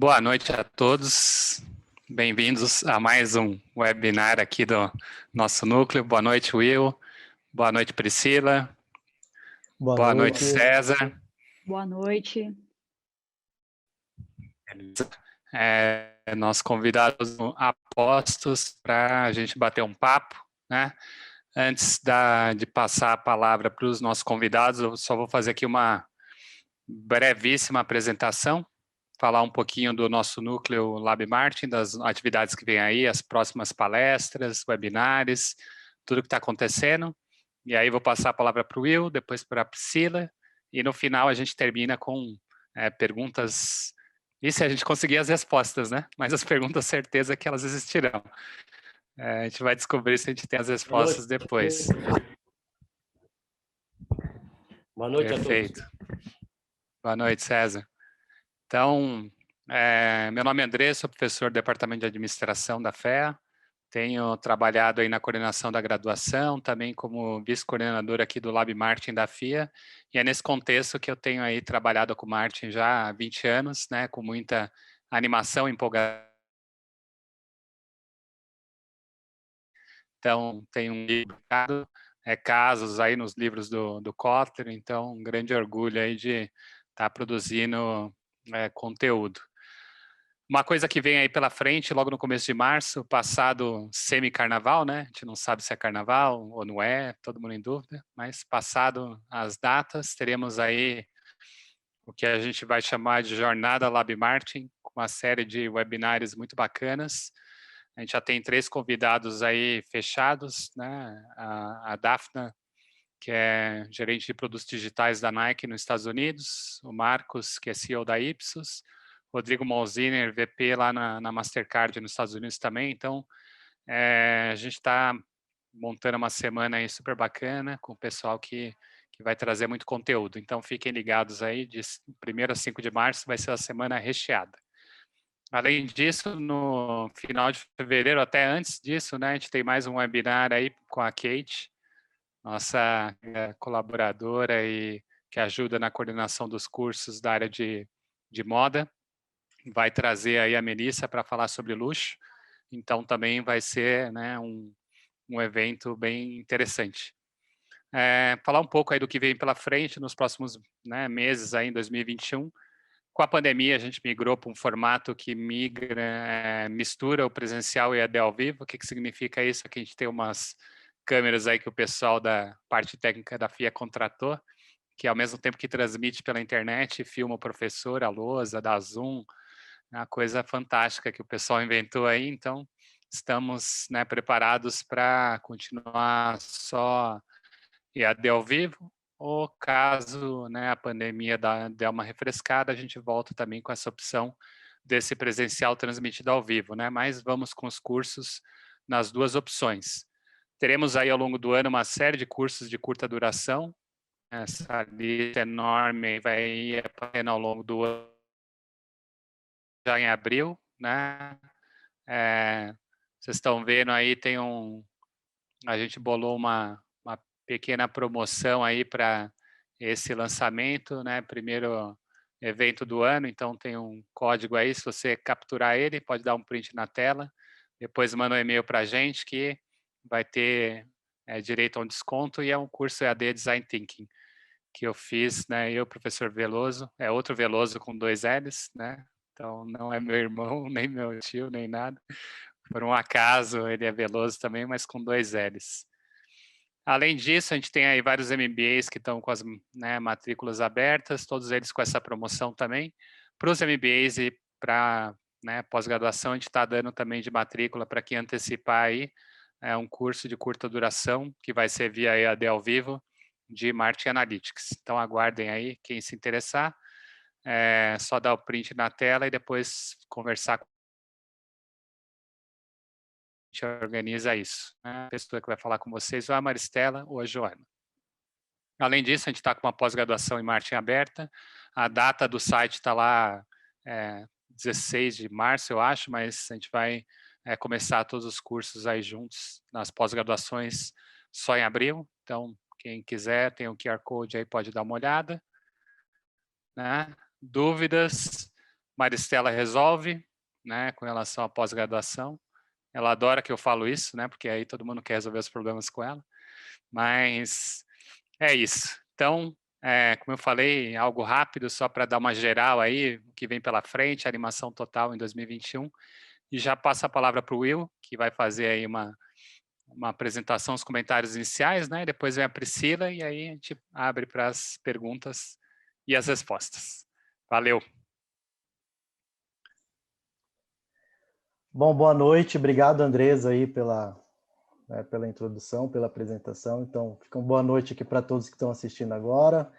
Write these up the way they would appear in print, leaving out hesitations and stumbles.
Boa noite a todos, bem-vindos a mais um webinar aqui do nosso núcleo. Boa noite, Will. Boa noite, Priscila. Boa noite, César. Boa noite. Nós convidados apostos para a gente bater um papo, né? Antes de passar a palavra para os nossos convidados, eu só vou fazer aqui uma brevíssima apresentação, falar um pouquinho do nosso núcleo LabMartin, das atividades que vem aí, as próximas palestras, webinars, tudo que está acontecendo. E aí vou passar a palavra para o Will, depois para a Priscila, e no final a gente termina com perguntas, e se a gente conseguir as respostas, né? Mas as perguntas, certeza que elas existirão. A gente vai descobrir se a gente tem as respostas depois. Boa noite Perfeito. a todos. Boa noite, César. Então, meu nome é André, sou professor do Departamento de Administração da FEA, tenho trabalhado aí na coordenação da graduação, também como vice-coordenador aqui do LabMartin da FIA, e é nesse contexto que eu tenho aí trabalhado com o Martin já há 20 anos, né, com muita animação e empolgação. Então, tem um livro, casos aí nos livros do Kotler, então um grande orgulho aí de estar produzindo conteúdo. Uma coisa que vem aí pela frente, logo no começo de março, passado semi-carnaval, né? A gente não sabe se é carnaval ou não é, todo mundo em dúvida, mas passado as datas, teremos aí o que a gente vai chamar de Jornada LabMartin, com uma série de webinários muito bacanas. A gente já tem 3 convidados aí fechados, né? A Daphna, que é gerente de produtos digitais da Nike nos Estados Unidos, o Marcos, que é CEO da Ipsos, Rodrigo Molziner, VP lá na Mastercard nos Estados Unidos também. Então, a gente está montando uma semana aí super bacana com o pessoal que vai trazer muito conteúdo. Então, fiquem ligados aí, de 1º a 5 de março vai ser uma semana recheada. Além disso, no final de fevereiro, até antes disso, né, a gente tem mais um webinar aí com a Kate, nossa colaboradora e que ajuda na coordenação dos cursos da área de moda. Vai trazer aí a Melissa para falar sobre luxo, então também vai ser, né, um evento bem interessante. Falar um pouco aí do que vem pela frente nos próximos, né, meses aí em 2021. Com a pandemia, a gente migrou para um formato que mistura o presencial e a ao vivo. O que significa isso? Que a gente tem umas câmeras aí que o pessoal da parte técnica da FIA contratou, que ao mesmo tempo que transmite pela internet, filma o professor, a lousa, dá zoom, uma coisa fantástica que o pessoal inventou aí. Então, estamos, né, preparados para continuar só EAD ao vivo, ou caso, né, a pandemia der uma refrescada, a gente volta também com essa opção desse presencial transmitido ao vivo, né? Mas vamos com os cursos nas 2 opções. Teremos aí ao longo do ano uma série de cursos de curta duração. Essa lista enorme vai ir aparecendo ao longo do ano, já em abril, né? Vocês estão vendo aí, a gente bolou uma pequena promoção aí para esse lançamento, né? Primeiro evento do ano, então tem um código aí, se você capturar ele, pode dar um print na tela, depois manda um e-mail para a gente que vai ter direito a um desconto, e é um curso EAD Design Thinking, que eu fiz, né? Eu, professor Veloso, é outro Veloso com 2 L's, né? Então não é meu irmão, nem meu tio, nem nada. Por um acaso ele é Veloso também, mas com 2 L's. Além disso, a gente tem aí vários MBAs que estão com as, né, matrículas abertas, todos eles com essa promoção também. Para os MBAs e para, né, pós-graduação, a gente está dando também de matrícula para quem antecipar aí um curso de curta duração, que vai ser via EAD ao vivo, de Marketing Analytics. Então, aguardem aí, quem se interessar, só dar o print na tela e depois conversar com a gente, organiza isso. Né? A pessoa que vai falar com vocês ou a Maristela ou a Joana. Além disso, a gente está com uma pós-graduação em marketing aberta. A data do site está lá 16 de março, eu acho, mas a gente vai começar todos os cursos aí juntos nas pós-graduações só em abril. Então, quem quiser, tem o QR Code aí, pode dar uma olhada. Né? Dúvidas, Maristela resolve, né, com relação à pós-graduação. Ela adora que eu falo isso, né, porque aí todo mundo quer resolver os problemas com ela. Mas é isso. Então, como eu falei, algo rápido, só para dar uma geral aí, o que vem pela frente, animação total em 2021. E já passo a palavra para o Will, que vai fazer aí uma apresentação, os comentários iniciais, né? Depois vem a Priscila e aí a gente abre para as perguntas e as respostas. Valeu! Bom, boa noite. Obrigado, Andresa, aí pela introdução, pela apresentação. Então, fica uma boa noite aqui para todos que estão assistindo agora.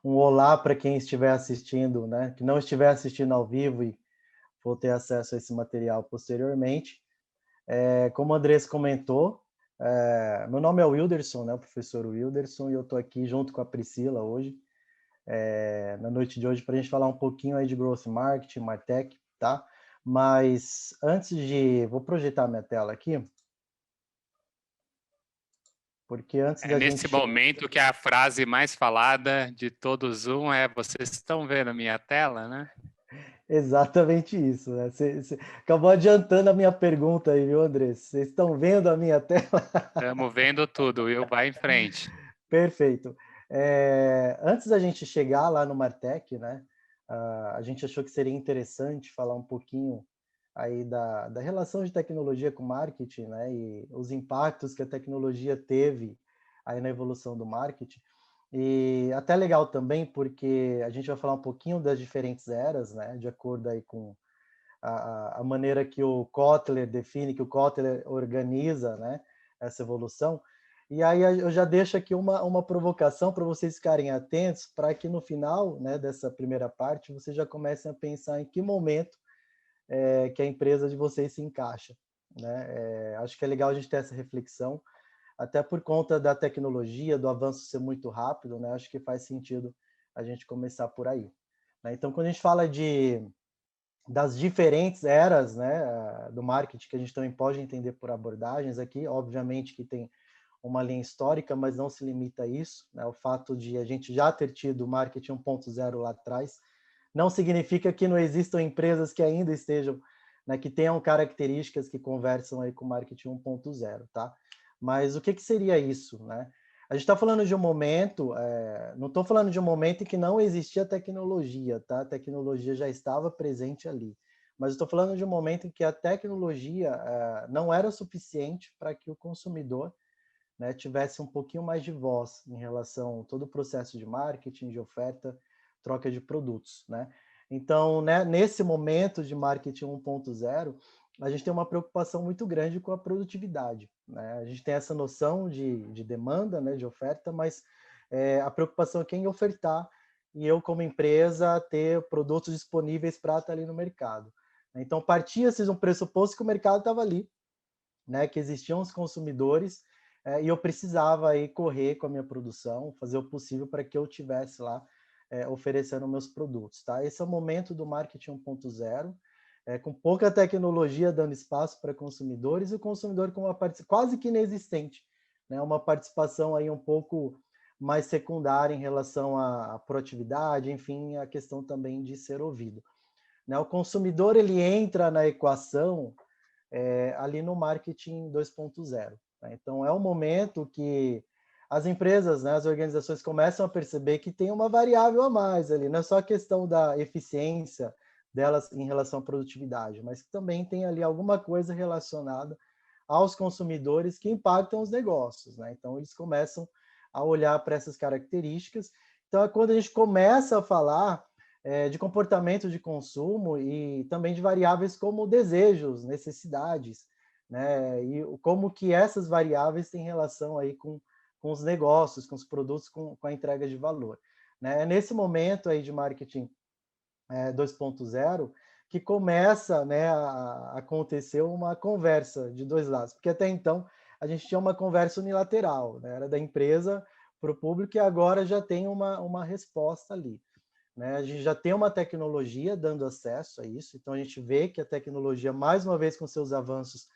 Um olá para quem estiver assistindo, né? Que não estiver assistindo ao vivo e for ter acesso a esse material posteriormente. Como a Andressa comentou, meu nome é Wilderson, né? O professor Wilderson, e eu estou aqui junto com a Priscila hoje, na noite de hoje, para a gente falar um pouquinho aí de Growth Marketing, Martech, tá? Mas antes de... Vou projetar minha tela aqui. Porque antes da nesse gente... momento que a frase mais falada de todo o Zoom é: vocês estão vendo a minha tela, né? Exatamente isso, né? Você acabou adiantando a minha pergunta aí, viu, André? Vocês estão vendo a minha tela? Estamos vendo tudo, Will, vai em frente. Perfeito. Antes da gente chegar lá no Martech, né? A gente achou que seria interessante falar um pouquinho aí da relação de tecnologia com marketing, né? E os impactos que a tecnologia teve aí na evolução do marketing. E até legal também, porque a gente vai falar um pouquinho das diferentes eras, né? De acordo aí com a maneira que o Kotler define, que o Kotler organiza, né? Essa evolução. E aí eu já deixo aqui uma provocação para vocês ficarem atentos, para que no final, né, dessa primeira parte, vocês já comecem a pensar em que momento que a empresa de vocês se encaixa, né? Acho que é legal a gente ter essa reflexão, até por conta da tecnologia, do avanço ser muito rápido, né? Acho que faz sentido a gente começar por aí, né? Então, quando a gente fala das diferentes eras, né, do marketing, que a gente também pode entender por abordagens aqui, obviamente que tem uma linha histórica, mas não se limita a isso, né? O fato de a gente já ter tido o marketing 1.0 lá atrás não significa que não existam empresas que ainda estejam, né, que tenham características que conversam aí com o marketing 1.0, tá? Mas o que seria isso, né? A gente está falando de um momento, não estou falando de um momento em que não existia tecnologia, tá? A tecnologia já estava presente ali. Mas estou falando de um momento em que a tecnologia não era suficiente para que o consumidor, né, tivesse um pouquinho mais de voz em relação a todo o processo de marketing, de oferta, troca de produtos, né? Então, né, nesse momento de marketing 1.0, a gente tem uma preocupação muito grande com a produtividade, né? A gente tem essa noção de demanda, né, de oferta, mas a preocupação é em ofertar e eu, como empresa, ter produtos disponíveis para estar ali no mercado. Então, partia-se de um pressuposto que o mercado estava ali, né, que existiam os consumidores, e eu precisava aí correr com a minha produção, fazer o possível para que eu tivesse lá oferecendo meus produtos, tá? Esse é o momento do marketing 1.0, com pouca tecnologia dando espaço para consumidores e o consumidor com uma quase que inexistente, né? Uma participação aí um pouco mais secundária em relação à proatividade, enfim, a questão também de ser ouvido, né? O consumidor ele entra na equação ali no marketing 2.0. Né? Então, é um momento que as empresas, né, as organizações começam a perceber que tem uma variável a mais ali, não é só a questão da eficiência delas em relação à produtividade, mas que também tem ali alguma coisa relacionada aos consumidores que impactam os negócios. Né? Então, eles começam a olhar para essas características. Então, é quando a gente começa a falar de comportamento de consumo e também de variáveis como desejos, necessidades, né? E como que essas variáveis têm relação aí com os negócios, com os produtos, com a entrega de valor. Né? É nesse momento aí de marketing 2.0 que começa, né, a acontecer uma conversa de dois lados, porque até então a gente tinha uma conversa unilateral, né? Era da empresa para o público e agora já tem uma resposta ali. Né? A gente já tem uma tecnologia dando acesso a isso, então a gente vê que a tecnologia, mais uma vez com seus avanços,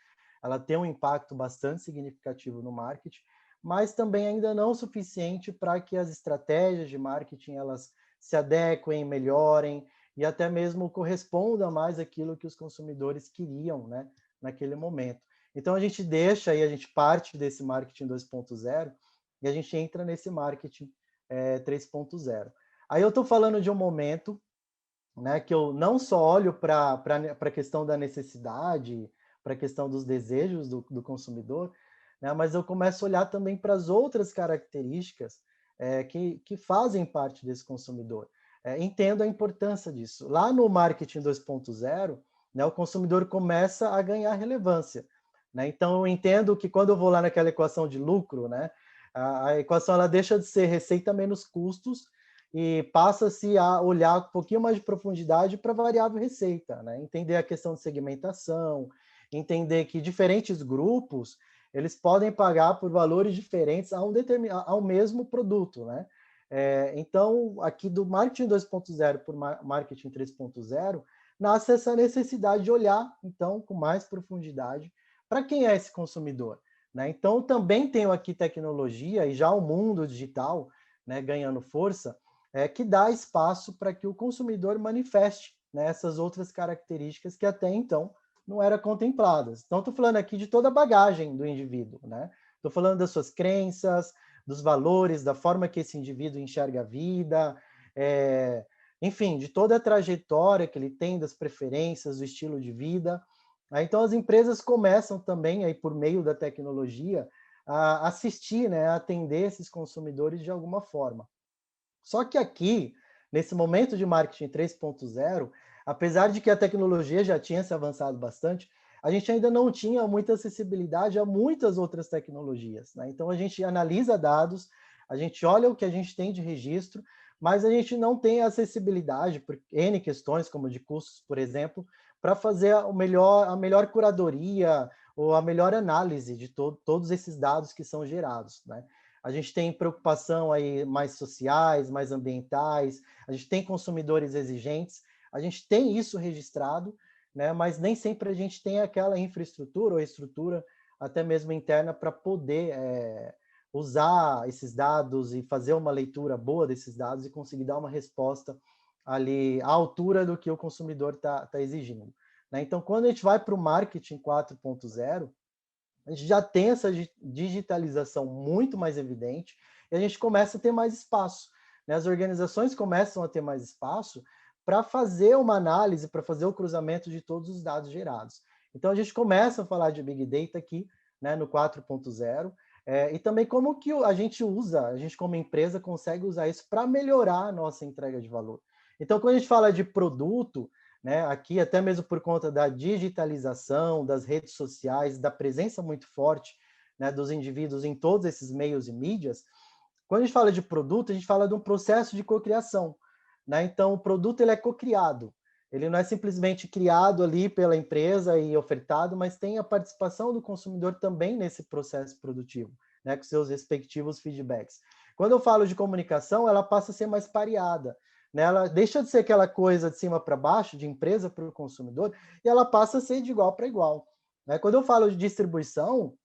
ela tem um impacto bastante significativo no marketing, mas também ainda não o suficiente para que as estratégias de marketing elas se adequem, melhorem e até mesmo corresponda mais àquilo que os consumidores queriam, né, naquele momento. Então, a gente deixa aí, a gente parte desse marketing 2.0 e a gente entra nesse marketing 3.0. Aí eu estou falando de um momento, né, que eu não só olho para a questão da necessidade, para a questão dos desejos do consumidor, né, mas eu começo a olhar também para as outras características que fazem parte desse consumidor. Entendo a importância disso. Lá no marketing 2.0, né, o consumidor começa a ganhar relevância. Né? Então, eu entendo que quando eu vou lá naquela equação de lucro, né, a equação ela deixa de ser receita menos custos e passa-se a olhar um pouquinho mais de profundidade para a variável receita, né? Entender a questão de segmentação, entender que diferentes grupos eles podem pagar por valores diferentes ao mesmo produto, né? Então, aqui do marketing 2.0 para o marketing 3.0, nasce essa necessidade de olhar, então, com mais profundidade para quem é esse consumidor. Né? Então, também tenho aqui tecnologia e já o mundo digital, né, ganhando força, que dá espaço para que o consumidor manifeste, né, essas outras características que até então não eram contempladas. Então, estou falando aqui de toda a bagagem do indivíduo. Né? Estou falando das suas crenças, dos valores, da forma que esse indivíduo enxerga a vida, enfim, de toda a trajetória que ele tem, das preferências, do estilo de vida. Então, as empresas começam também, aí, por meio da tecnologia, a assistir, né, a atender esses consumidores de alguma forma. Só que aqui, nesse momento de marketing 3.0, apesar de que a tecnologia já tinha se avançado bastante, a gente ainda não tinha muita acessibilidade a muitas outras tecnologias. Né? Então, a gente analisa dados, a gente olha o que a gente tem de registro, mas a gente não tem acessibilidade, por N questões, como de custos, por exemplo, para fazer a melhor curadoria ou a melhor análise de todos esses dados que são gerados. Né? A gente tem preocupação aí mais sociais, mais ambientais, a gente tem consumidores exigentes, a gente tem isso registrado, né? Mas nem sempre a gente tem aquela infraestrutura ou estrutura, até mesmo interna, para poder usar esses dados e fazer uma leitura boa desses dados e conseguir dar uma resposta ali à altura do que o consumidor está exigindo. Né? Então, quando a gente vai para o marketing 4.0, a gente já tem essa digitalização muito mais evidente e a gente começa a ter mais espaço. Né? As organizações começam a ter mais espaço para fazer uma análise, para fazer o cruzamento de todos os dados gerados. Então, a gente começa a falar de Big Data aqui, né, no 4.0, e também como que a gente como empresa, consegue usar isso para melhorar a nossa entrega de valor. Então, quando a gente fala de produto, né, aqui até mesmo por conta da digitalização, das redes sociais, da presença muito forte, né, dos indivíduos em todos esses meios e mídias, quando a gente fala de produto, a gente fala de um processo de cocriação. Né? Então, o produto ele é cocriado. Ele não é simplesmente criado ali pela empresa e ofertado, mas tem a participação do consumidor também nesse processo produtivo, né, com seus respectivos feedbacks. Quando eu falo de comunicação, ela passa a ser mais pareada. Né? Ela deixa de ser aquela coisa de cima para baixo, de empresa para o consumidor, e ela passa a ser de igual para igual. Né? Quando eu falo de distribuição,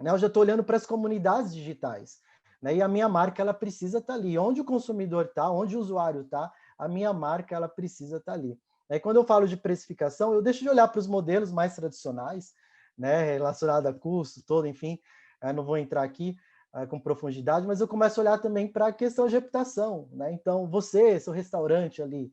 né, eu já estou olhando para as comunidades digitais. Né? E a minha marca ela precisa estar ali. Onde o consumidor está, onde o usuário está, a minha marca ela precisa estar ali. E quando eu falo de precificação, eu deixo de olhar para os modelos mais tradicionais, né, relacionados a custo, todo, enfim, não vou entrar aqui com profundidade, mas eu começo a olhar também para a questão de reputação. Né? Então, você, seu restaurante ali,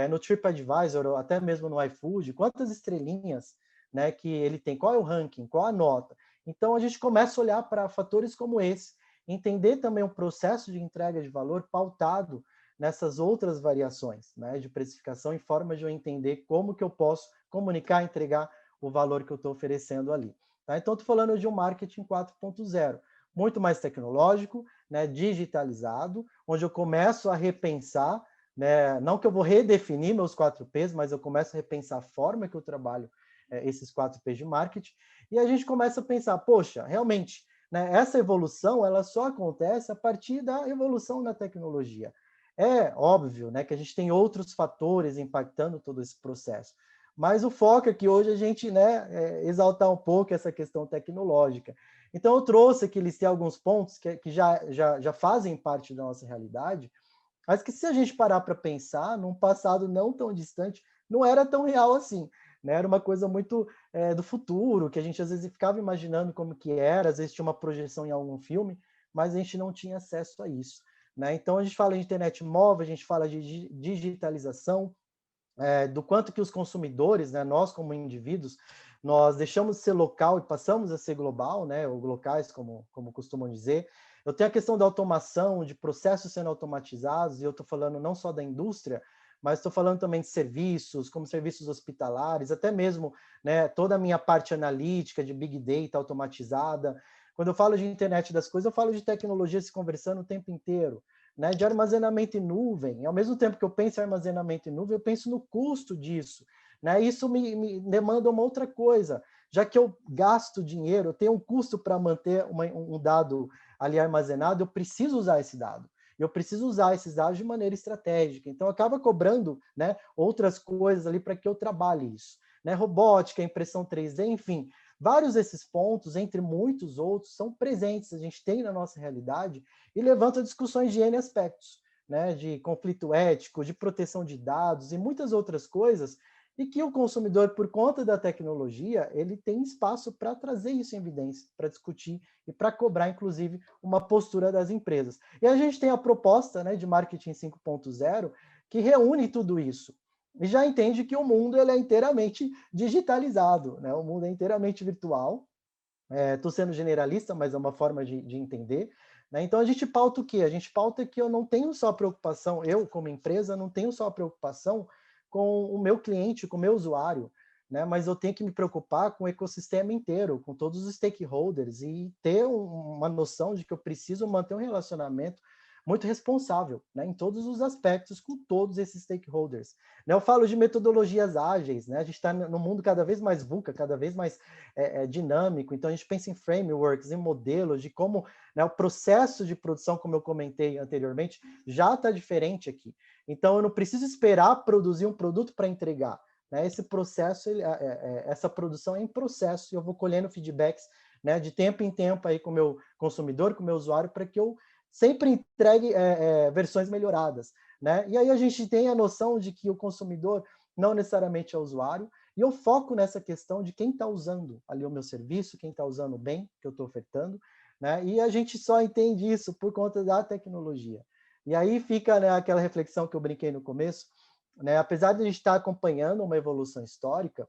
no TripAdvisor, ou até mesmo no iFood, quantas estrelinhas, né, que ele tem, qual é o ranking, qual a nota. Então, a gente começa a olhar para fatores como esse, entender também o processo de entrega de valor pautado nessas outras variações, né, de precificação e formas de eu entender como que eu posso comunicar, entregar o valor que eu estou oferecendo ali. Tá? Então, estou falando de um marketing 4.0, muito mais tecnológico, né, digitalizado, onde eu começo a repensar, né, não que eu vou redefinir meus 4Ps, mas eu começo a repensar a forma que eu trabalho esses 4Ps de marketing, e a gente começa a pensar, poxa, realmente, né, essa evolução ela só acontece a partir da evolução na tecnologia. É óbvio, né, que a gente tem outros fatores impactando todo esse processo, mas o foco é que hoje a gente, né, exaltar um pouco essa questão tecnológica. Então, eu trouxe aqui, listei alguns pontos que já fazem parte da nossa realidade, mas que se a gente parar para pensar, num passado não tão distante, não era tão real assim, né? Era uma coisa muito do futuro, que a gente às vezes ficava imaginando como que era, às vezes tinha uma projeção em algum filme, mas a gente não tinha acesso a isso, né? Então a gente fala de internet móvel, a gente fala de digitalização, do quanto que os consumidores, né, nós como indivíduos, nós deixamos de ser local e passamos a ser global, né, ou locais, como costumam dizer. Eu tenho a questão da automação, de processos sendo automatizados, e eu estou falando não só da indústria, mas estou falando também de serviços, como serviços hospitalares, até mesmo, né, toda a minha parte analítica de Big Data automatizada. Quando eu falo de internet das coisas, eu falo de tecnologia se conversando o tempo inteiro, né, de armazenamento em nuvem. Ao mesmo tempo que eu penso em armazenamento em nuvem, eu penso no custo disso, né? Isso me demanda uma outra coisa. Já que eu gasto dinheiro, eu tenho um custo para manter um dado ali armazenado, eu preciso usar esse dado. Eu preciso usar esses dados de maneira estratégica. Então, acaba cobrando, né, outras coisas ali para que eu trabalhe isso, né? Robótica, impressão 3D, enfim. Vários desses pontos, entre muitos outros, são presentes, a gente tem na nossa realidade e levanta discussões de N aspectos, né? De conflito ético, de proteção de dados e muitas outras coisas, e que o consumidor, por conta da tecnologia, ele tem espaço para trazer isso em evidência, para discutir e para cobrar, inclusive, uma postura das empresas. E a gente tem a proposta, né, de marketing 5.0, que reúne tudo isso e já entende que o mundo ele é inteiramente digitalizado, né? O mundo é inteiramente virtual. Estou sendo generalista, mas é uma forma de entender, né? Então a gente pauta o quê? A gente pauta que eu não tenho só preocupação, eu como empresa não tenho só preocupação com o meu cliente, com o meu usuário, né? Mas eu tenho que me preocupar com o ecossistema inteiro, com todos os stakeholders e ter uma noção de que eu preciso manter um relacionamento muito responsável, né, em todos os aspectos com todos esses stakeholders. Né, eu falo de metodologias ágeis, né, a gente está num mundo cada vez mais VUCA, cada vez mais dinâmico, então a gente pensa em frameworks, em modelos, de como, né, o processo de produção, como eu comentei anteriormente, já está diferente aqui. Então eu não preciso esperar produzir um produto para entregar. Né, esse processo, essa produção é em processo, e eu vou colhendo feedbacks, né, de tempo em tempo aí com o meu consumidor, com o meu usuário, para que eu sempre entregue versões melhoradas. Né? E aí a gente tem a noção de que o consumidor não necessariamente é o usuário, e eu foco nessa questão de quem está usando ali o meu serviço, quem está usando o bem que eu estou ofertando, né? E a gente só entende isso por conta da tecnologia. E aí fica, né, aquela reflexão que eu brinquei no começo, né? Apesar de a gente estar acompanhando uma evolução histórica,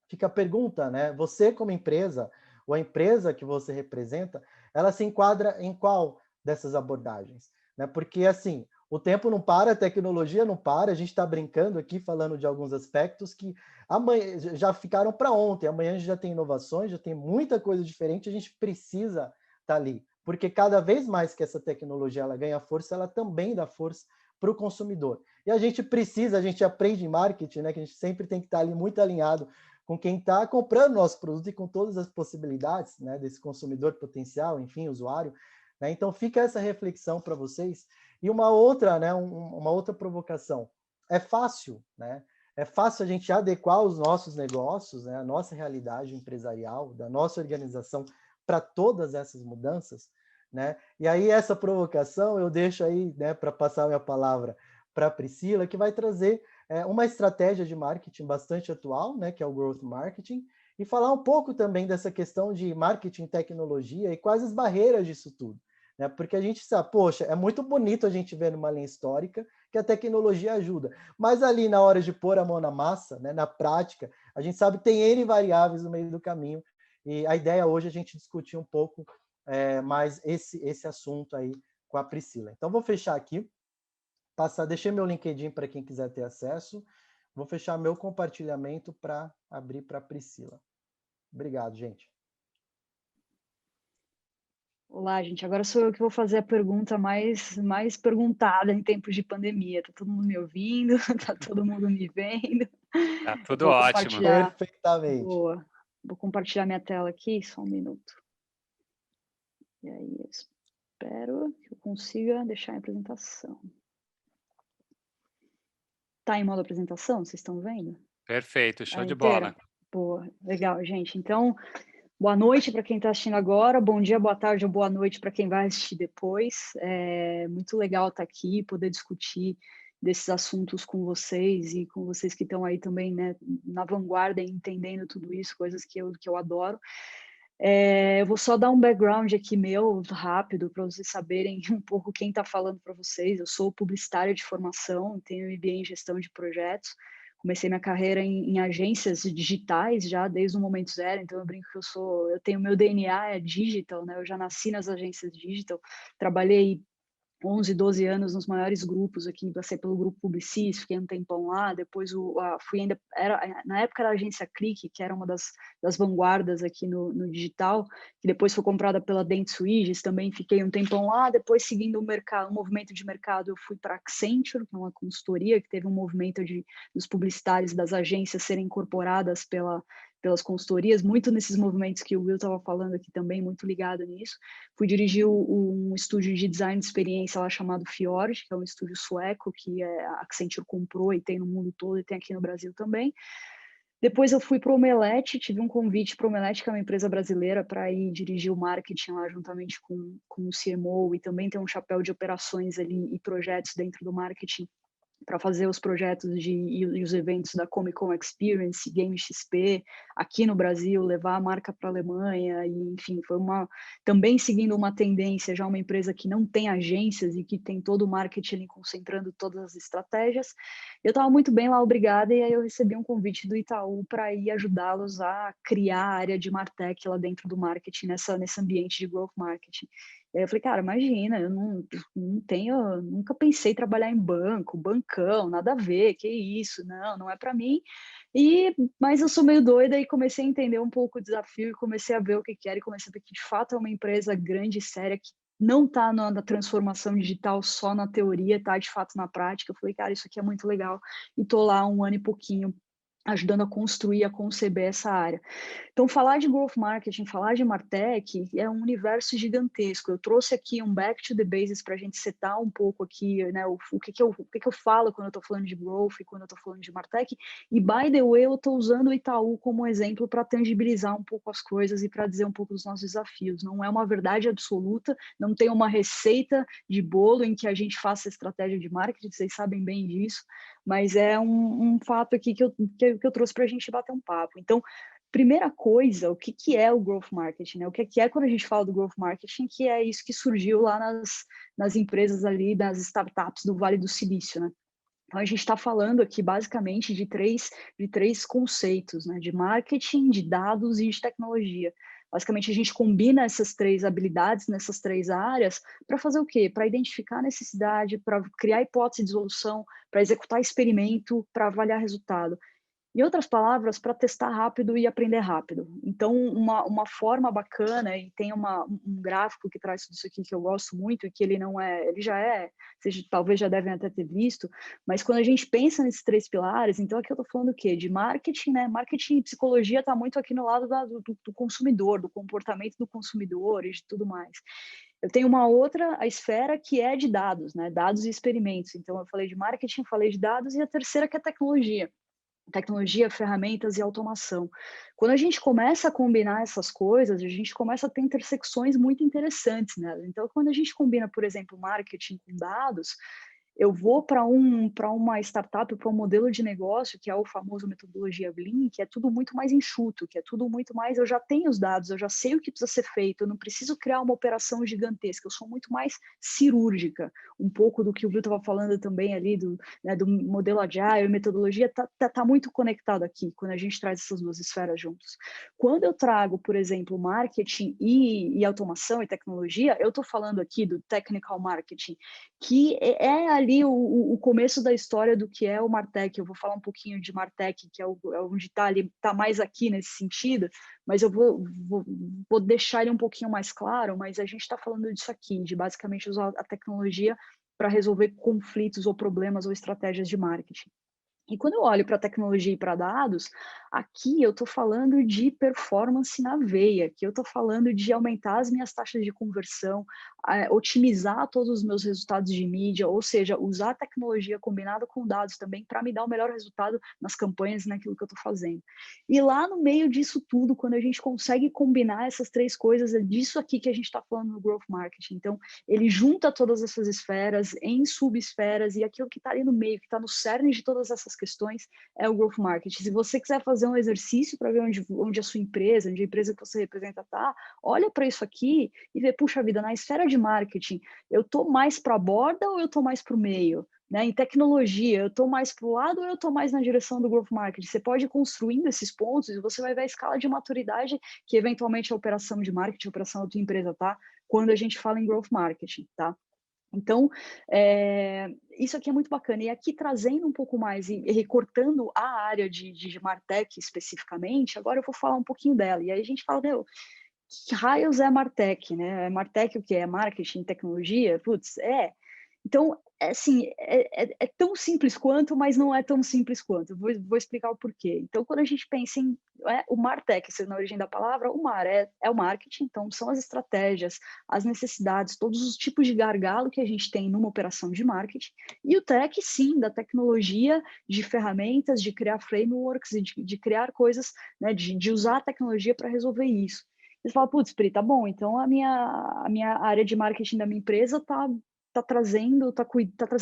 fica a pergunta, né? Você como empresa, ou a empresa que você representa, ela se enquadra em qual dessas abordagens? Né? Porque, assim, o tempo não para, a tecnologia não para, a gente está brincando aqui, falando de alguns aspectos que amanhã já ficaram para ontem, amanhã a gente já tem inovações, já tem muita coisa diferente, a gente precisa estar ali, porque cada vez mais que essa tecnologia ela ganha força, ela também dá força para o consumidor. E a gente precisa, a gente aprende em marketing, né, que a gente sempre tem que estar ali muito alinhado com quem está comprando nosso produto e com todas as possibilidades, né, desse consumidor potencial, enfim, usuário. Né? Então fica essa reflexão para vocês. E uma outra, né, uma outra provocação. É fácil, né? É fácil a gente adequar os nossos negócios, né, a nossa realidade empresarial, da nossa organização para todas essas mudanças, né? E aí essa provocação eu deixo aí, né, para passar a minha palavra para a Priscila, que vai trazer uma estratégia de marketing bastante atual, né, que é o Growth Marketing, e falar um pouco também dessa questão de marketing tecnologia e quais as barreiras disso tudo. Né? Porque a gente sabe, poxa, é muito bonito a gente ver numa linha histórica que a tecnologia ajuda, mas ali na hora de pôr a mão na massa, né, na prática, a gente sabe que tem N variáveis no meio do caminho, e a ideia hoje é a gente discutir um pouco mais esse assunto aí com a Priscila. Então, vou fechar aqui. Deixei meu LinkedIn para quem quiser ter acesso. Vou fechar meu compartilhamento para abrir para a Priscila. Obrigado, gente. Olá, gente. Agora sou eu que vou fazer a pergunta mais perguntada em tempos de pandemia. Tá todo mundo me ouvindo? Tá todo mundo me vendo? Tá tudo Vou ótimo. compartilhar. Perfeitamente. Boa. Vou compartilhar minha tela aqui, só um minuto. E aí, eu espero que eu consiga deixar a apresentação. Tá em modo apresentação? Vocês estão vendo? Perfeito, show A de inteira? bola. Boa, legal, gente. Então, Boa noite para quem está assistindo agora, bom dia, boa tarde ou boa noite para quem vai assistir depois. É muito legal estar aqui, poder discutir desses assuntos com vocês e com vocês que estão aí também, né, na vanguarda, entendendo tudo isso, coisas que eu adoro. Eu vou só dar um background aqui meu, rápido, para vocês saberem um pouco quem está falando para vocês. Eu sou publicitária de formação, tenho MBA em gestão de projetos. Comecei minha carreira em agências digitais já desde o momento zero, então eu brinco que eu tenho meu DNA é digital, né? Eu já nasci nas agências digital, trabalhei 11, 12 anos nos maiores grupos aqui, passei pelo grupo Publicis, fiquei um tempão lá, depois fui ainda, na época era a agência Clique, que era uma das vanguardas aqui no digital, que depois foi comprada pela Dentsuigis, também fiquei um tempão lá, depois seguindo o movimento de mercado, eu fui para a Accenture, que é uma consultoria, que teve um movimento dos publicitários das agências serem incorporadas pelas consultorias, muito nesses movimentos que o Will estava falando aqui também, muito ligado nisso. Fui dirigir um estúdio de design de experiência lá chamado Fiord, que é um estúdio sueco que a Accenture comprou e tem no mundo todo e tem aqui no Brasil também. Depois eu fui para o Omelete, tive um convite para o Omelete, que é uma empresa brasileira, para ir dirigir o marketing lá juntamente com o CMO e também ter um chapéu de operações ali e projetos dentro do marketing para fazer os projetos e os eventos da Comic Con Experience, Game XP, aqui no Brasil, levar a marca para a Alemanha, e enfim, foi também seguindo uma tendência, já uma empresa que não tem agências e que tem todo o marketing ali concentrando todas as estratégias. Eu estava muito bem lá, obrigada, e aí eu recebi um convite do Itaú para ir ajudá-los a criar a área de Martech lá dentro do marketing, nesse ambiente de growth marketing. E aí eu falei, cara, imagina, eu não tenho, nunca pensei em trabalhar em bancão, nada a ver, que isso, não é para mim. Mas eu sou meio doida e comecei a entender um pouco o desafio e comecei a ver o que era e comecei a ver que de fato é uma empresa grande e séria que não está na transformação digital só na teoria, está de fato na prática. Eu falei, cara, isso aqui é muito legal e tô lá 1 ano e pouquinho ajudando a construir, a conceber essa área. Então, falar de growth marketing, falar de Martech é um universo gigantesco. Eu trouxe aqui um back to the basics para a gente setar um pouco aqui, né, o que eu falo quando eu estou falando de growth e quando eu estou falando de Martech. E, by the way, eu estou usando o Itaú como exemplo para tangibilizar um pouco as coisas e para dizer um pouco dos nossos desafios. Não é uma verdade absoluta, não tem uma receita de bolo em que a gente faça estratégia de marketing, vocês sabem bem disso, mas é um fato aqui que eu trouxe para a gente bater um papo. Então, primeira coisa, o que é o growth marketing, né? O que é quando a gente fala do growth marketing, que é isso que surgiu lá nas empresas ali, das startups do Vale do Silício, né? Então, a gente está falando aqui basicamente de três conceitos, né? De marketing, de dados e de tecnologia. Basicamente, a gente combina essas 3 habilidades nessas 3 áreas para fazer o quê? Para identificar a necessidade, para criar hipótese de solução, para executar experimento, para avaliar resultado. Em outras palavras, para testar rápido e aprender rápido. Então, uma forma bacana, e tem um gráfico que traz tudo isso aqui que eu gosto muito, e que ele já é, vocês talvez já devem até ter visto, mas quando a gente pensa nesses 3 pilares, então aqui eu estou falando o quê? De marketing, né? Marketing e psicologia está muito aqui no lado do consumidor, do comportamento do consumidor e de tudo mais. Eu tenho uma outra esfera que é de dados, né? Dados e experimentos. Então, eu falei de marketing, falei de dados, e a terceira que é tecnologia, ferramentas e automação. Quando a gente começa a combinar essas coisas, a gente começa a ter intersecções muito interessantes, né? Então, quando a gente combina, por exemplo, marketing com dados, eu vou para uma startup, para um modelo de negócio, que é o famoso metodologia Lean, que é tudo muito mais enxuto, que é tudo muito mais, eu já tenho os dados, eu já sei o que precisa ser feito, eu não preciso criar uma operação gigantesca, eu sou muito mais cirúrgica. Um pouco do que o Will estava falando também ali, do modelo Agile, metodologia, tá muito conectado aqui, quando a gente traz essas 2 esferas juntos. Quando eu trago, por exemplo, marketing e automação e tecnologia, eu estou falando aqui do technical marketing, que é ali o começo da história do que é o Martech. Eu vou falar um pouquinho de Martech, que é onde está mais aqui nesse sentido, mas eu vou deixar ele um pouquinho mais claro, mas a gente está falando disso aqui, de basicamente usar a tecnologia para resolver conflitos ou problemas ou estratégias de marketing. E quando eu olho para tecnologia e para dados, aqui eu estou falando de performance na veia, aqui eu estou falando de aumentar as minhas taxas de conversão, otimizar todos os meus resultados de mídia, ou seja, usar a tecnologia combinada com dados também para me dar o melhor resultado nas campanhas e naquilo que eu estou fazendo. E lá no meio disso tudo, quando a gente consegue combinar essas três coisas, é disso aqui que a gente está falando no Growth Marketing. Então, ele junta todas essas esferas em subesferas e aquilo que está ali no meio, que está no cerne de todas essas questões, é o Growth Marketing. Se você quiser fazer um exercício para ver onde a sua empresa, onde a empresa que você representa está, olha para isso aqui e vê, puxa vida, na esfera de marketing, eu estou mais para a borda ou eu estou mais para o meio? Né? Em tecnologia, eu estou mais para o lado ou eu estou mais na direção do Growth Marketing? Você pode ir construindo esses pontos e você vai ver a escala de maturidade que eventualmente a operação de marketing, a operação da tua empresa tá, quando a gente fala em Growth Marketing, tá? Então, isso aqui é muito bacana. E aqui trazendo um pouco mais e recortando a área de Martech especificamente, agora eu vou falar um pouquinho dela. E aí a gente fala, meu, que raios é Martech, né? Martech o que é? Marketing, tecnologia? Putz, Então, assim, é tão simples quanto, mas não é tão simples quanto. Vou explicar o porquê. Então, quando a gente pensa em o Martech, na origem da palavra, o mar é o marketing, então são as estratégias, as necessidades, todos os tipos de gargalo que a gente tem numa operação de marketing. E o tech, sim, da tecnologia, de ferramentas, de criar frameworks, de criar coisas, né, de usar a tecnologia para resolver isso. Você fala, putz, Pri, tá bom, então a minha área de marketing da minha empresa tá trazendo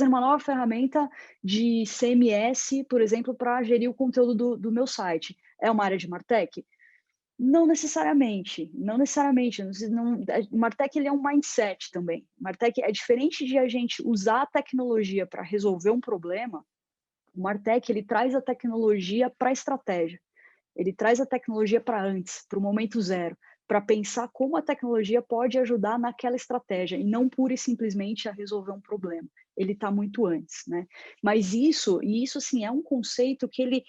uma nova ferramenta de CMS, por exemplo, para gerir o conteúdo do meu site. É uma área de Martech? Não necessariamente, não necessariamente. Martech ele é um mindset também. Martech é diferente de a gente usar a tecnologia para resolver um problema. O Martech ele traz a tecnologia para a estratégia. Ele traz a tecnologia para antes, para o momento zero, para pensar como a tecnologia pode ajudar naquela estratégia e não pura e simplesmente a resolver um problema. Ele está muito antes, né? Mas isso assim, é um conceito que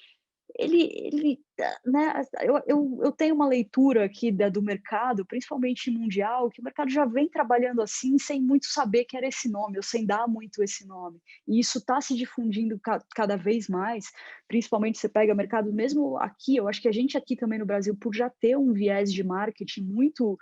né, eu tenho uma leitura aqui do mercado, principalmente mundial, que o mercado já vem trabalhando assim, sem muito saber que era esse nome, ou sem dar muito esse nome. E isso está se difundindo cada vez mais, principalmente você pega mercado, mesmo aqui, eu acho que a gente aqui também no Brasil, por já ter um viés de marketing muito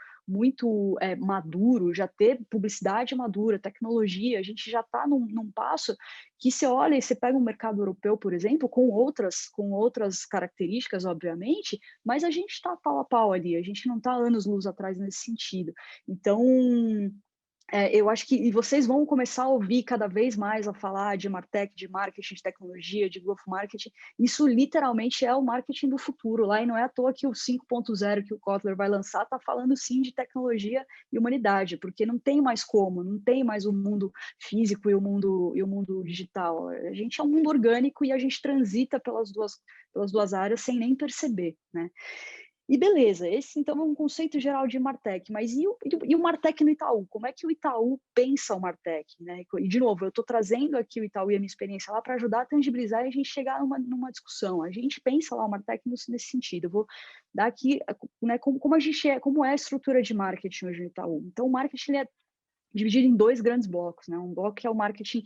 maduro, já ter publicidade madura, tecnologia, a gente já está num passo que você olha e você pega um mercado europeu, por exemplo, com outras características, obviamente, mas a gente está pau a pau ali, a gente não está anos-luz atrás nesse sentido. Então, eu acho que e vocês vão começar a ouvir cada vez mais a falar de Martech, de marketing, de tecnologia, de growth marketing. Isso literalmente é o marketing do futuro lá, e não é à toa que o 5.0 que o Kotler vai lançar está falando sim de tecnologia e humanidade, porque não tem mais como, não tem mais o mundo físico e o mundo digital. A gente é um mundo orgânico e a gente transita pelas duas áreas sem nem perceber, né? E beleza, esse então é um conceito geral de Martech, mas e o Martech no Itaú? Como é que o Itaú pensa o Martech? Né? E, de novo, eu estou trazendo aqui o Itaú e a minha experiência lá para ajudar a tangibilizar e a gente chegar numa discussão. A gente pensa lá o Martech nesse sentido. Eu vou dar aqui né, como é a estrutura de marketing hoje no Itaú. Então, o marketing ele é dividido em dois grandes blocos, né? Um bloco que é o marketing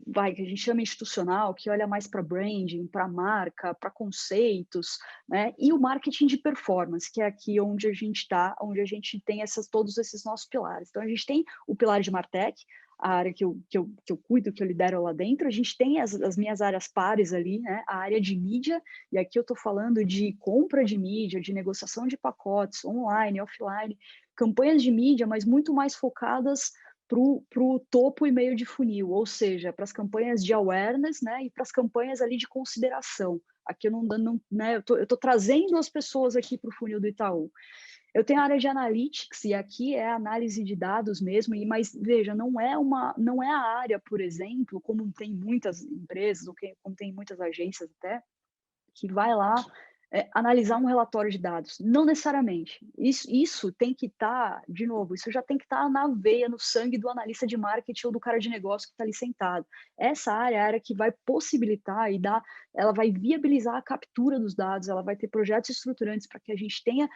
que a gente chama institucional, que olha mais para branding, para marca, para conceitos, né? E o marketing de performance, que é aqui onde a gente está, onde a gente tem todos esses nossos pilares. Então, a gente tem o pilar de Martech, a área que eu cuido, que eu lidero lá dentro. A gente tem as minhas áreas pares ali, né? A área de mídia, e aqui eu estou falando de compra de mídia, de negociação de pacotes, online, offline, campanhas de mídia, mas muito mais focadas para o topo e meio de funil, ou seja, para as campanhas de awareness, né, e para as campanhas ali de consideração. Aqui eu né, eu tô trazendo as pessoas aqui para o funil do Itaú. Eu tenho a área de analytics e aqui é análise de dados mesmo, mas veja, não é a área, por exemplo, como tem muitas empresas, ou como tem muitas agências até, que vai lá analisar um relatório de dados. Não necessariamente. Isso tem que estar, de novo, isso já tem que estar na veia, no sangue do analista de marketing ou do cara de negócio que está ali sentado. Essa área é a área que vai possibilitar ela vai viabilizar a captura dos dados, ela vai ter projetos estruturantes para que a gente tenha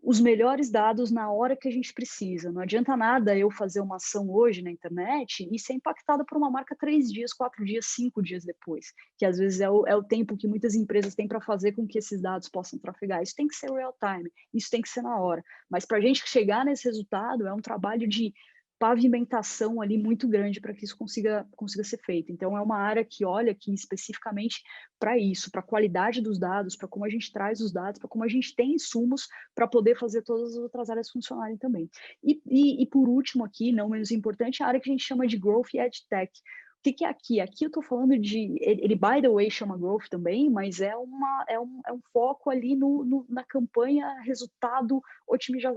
os melhores dados na hora que a gente precisa. Não adianta nada eu fazer uma ação hoje na internet e ser impactada por uma marca 3 dias, 4 dias, 5 dias depois, que às vezes é o tempo que muitas empresas têm para fazer com que esses dados possam trafegar. Isso tem que ser real time, isso tem que ser na hora. Mas para a gente chegar nesse resultado, é um trabalho de pavimentação ali muito grande para que isso consiga ser feito. Então, é uma área que olha aqui especificamente para isso, para a qualidade dos dados, para como a gente traz os dados, para como a gente tem insumos para poder fazer todas as outras áreas funcionarem também. E por último aqui, não menos importante, a área que a gente chama de Growth e EdTech. O que é aqui? Aqui eu estou falando de... Ele, by the way, chama Growth também, mas é um foco ali na campanha, resultado,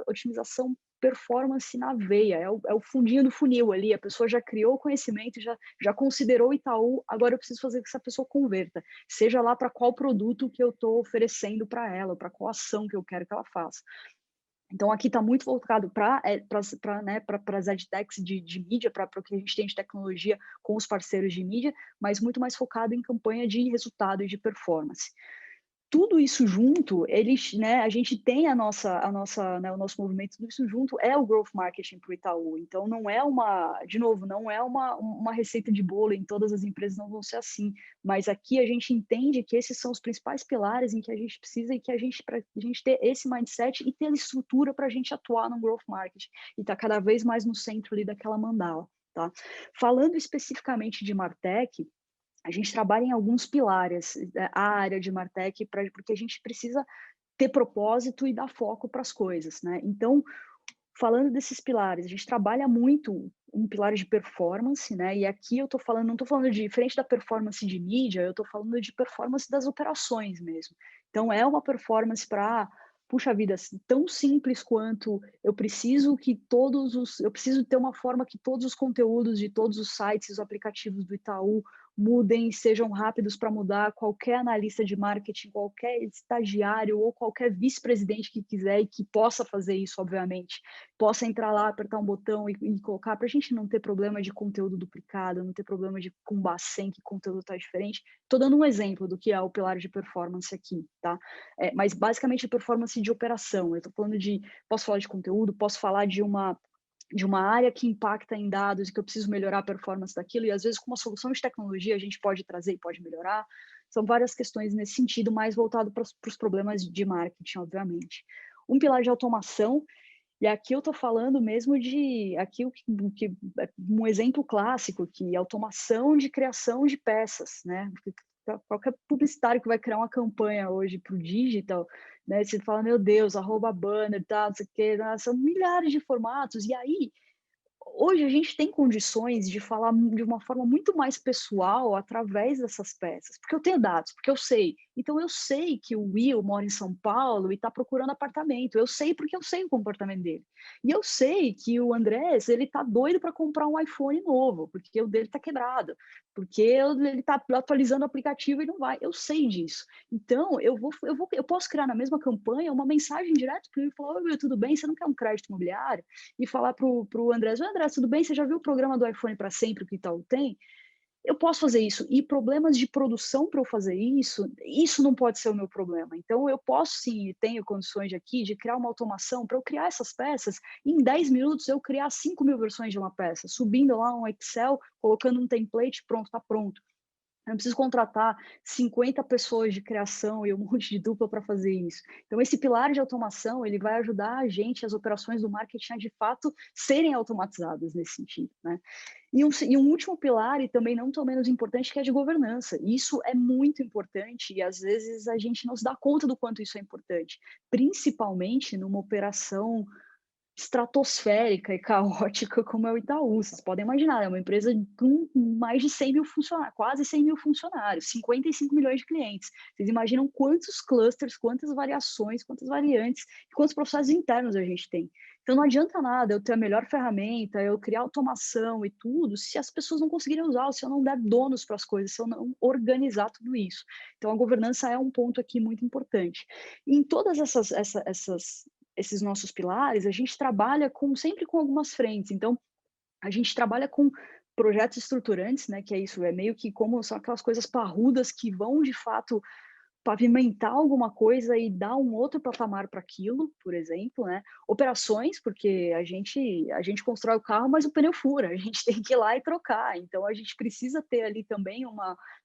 otimização, performance na veia, é o fundinho do funil ali, a pessoa já criou o conhecimento, já considerou o Itaú, agora eu preciso fazer que essa pessoa converta, seja lá para qual produto que eu estou oferecendo para ela, para qual ação que eu quero que ela faça. Então, aqui está muito voltado para as edtechs de mídia, para o que a gente tem de tecnologia com os parceiros de mídia, mas muito mais focado em campanha de resultado e de performance. Tudo isso junto, a gente tem o nosso movimento, tudo isso junto é o growth marketing para o Itaú. Então, não é uma receita de bolo, em todas as empresas não vão ser assim. Mas aqui a gente entende que esses são os principais pilares em que a gente precisa e que para a gente ter esse mindset e ter a estrutura para a gente atuar no growth marketing e estar cada vez mais no centro ali daquela mandala. Tá? Falando especificamente de Martech, a gente trabalha em alguns pilares, a área de Martech, porque a gente precisa ter propósito e dar foco para as coisas, né? Então, falando desses pilares, a gente trabalha muito um pilar de performance, né? E aqui eu não estou falando de frente da performance de mídia, eu estou falando de performance das operações mesmo. Então, é uma performance para, puxa vida, tão simples quanto eu preciso ter uma forma que todos os conteúdos de todos os sites, os aplicativos do Itaú mudem, sejam rápidos para mudar, qualquer analista de marketing, qualquer estagiário ou qualquer vice-presidente que quiser e que possa fazer isso, obviamente, possa entrar lá, apertar um botão e colocar, para a gente não ter problema de conteúdo duplicado, não ter problema de com Bacen, que conteúdo está diferente. Estou dando um exemplo do que é o pilar de performance aqui, tá? Mas basicamente performance de operação. Eu estou falando posso falar de conteúdo, posso falar de uma área que impacta em dados e que eu preciso melhorar a performance daquilo, e às vezes com uma solução de tecnologia a gente pode trazer e pode melhorar. São várias questões nesse sentido, mais voltado para os problemas de marketing, obviamente. Um pilar de automação, e aqui eu estou falando mesmo um exemplo clássico, que é automação de criação de peças, né? Qualquer publicitário que vai criar uma campanha hoje para o digital, né? Você fala, meu Deus, @banner, tal, não sei o quê, são milhares de formatos, e aí hoje a gente tem condições de falar de uma forma muito mais pessoal através dessas peças, porque eu tenho dados, porque eu sei. Então, eu sei que o Will mora em São Paulo e está procurando apartamento. Eu sei porque eu sei o comportamento dele. E eu sei que o Andrés, ele está doido para comprar um iPhone novo, porque o dele está quebrado, porque ele está atualizando o aplicativo e não vai. Eu sei disso. Então, eu posso criar na mesma campanha uma mensagem direto para ele e falar: oi, Will, tudo bem? Você não quer um crédito imobiliário? E falar para o Andrés: André, tudo bem? Você já viu o programa do iPhone para sempre que Itaú tem? Eu posso fazer isso. E problemas de produção para eu fazer isso não pode ser o meu problema. Então, eu posso sim, tenho condições aqui de criar uma automação para eu criar essas peças e em 10 minutos eu criar 5.000 versões de uma peça, subindo lá um Excel, colocando um template, pronto, está pronto. Eu não preciso contratar 50 pessoas de criação e um monte de dupla para fazer isso. Então, esse pilar de automação, ele vai ajudar a gente, as operações do marketing, a de fato serem automatizadas nesse sentido, né? E um último pilar, e também não tão menos importante, que é de governança. Isso é muito importante e, às vezes, a gente não se dá conta do quanto isso é importante, principalmente numa operação estratosférica e caótica como é o Itaú. Vocês podem imaginar, é uma empresa com mais de 100 mil funcionários, quase 100 mil funcionários, 55 milhões de clientes. Vocês imaginam quantos clusters, quantas variações, quantas variantes, quantos processos internos a gente tem. Então não adianta nada eu ter a melhor ferramenta, eu criar automação e tudo, se as pessoas não conseguirem usar, se eu não der donos para as coisas, se eu não organizar tudo isso. Então a governança é um ponto aqui muito importante. E em todas esses nossos pilares, a gente trabalha sempre com algumas frentes. Então, a gente trabalha com projetos estruturantes, né? Que é isso, é meio que como são aquelas coisas parrudas que vão, de fato, pavimentar alguma coisa e dar um outro patamar para aquilo, por exemplo, né? Operações, porque a gente constrói o carro, mas o pneu fura, a gente tem que ir lá e trocar. Então a gente precisa ter ali também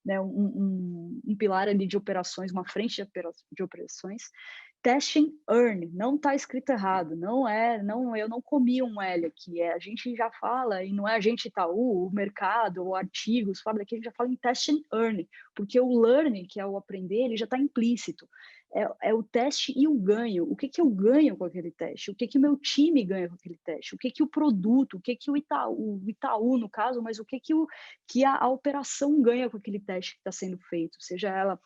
né, um pilar ali de operações, uma frente de operações. Test and earn, não está escrito errado, eu não comi um L aqui, a gente já fala, e não é a gente Itaú, o mercado, o artigos, fala daqui, a gente já fala em test and earn, porque o learn, que é o aprender, ele já está implícito, é o teste e o ganho, o que eu ganho com aquele teste, o que o meu time ganha com aquele teste, o que o produto, o que o Itaú, no caso, mas o que a operação ganha com aquele teste que está sendo feito, seja ela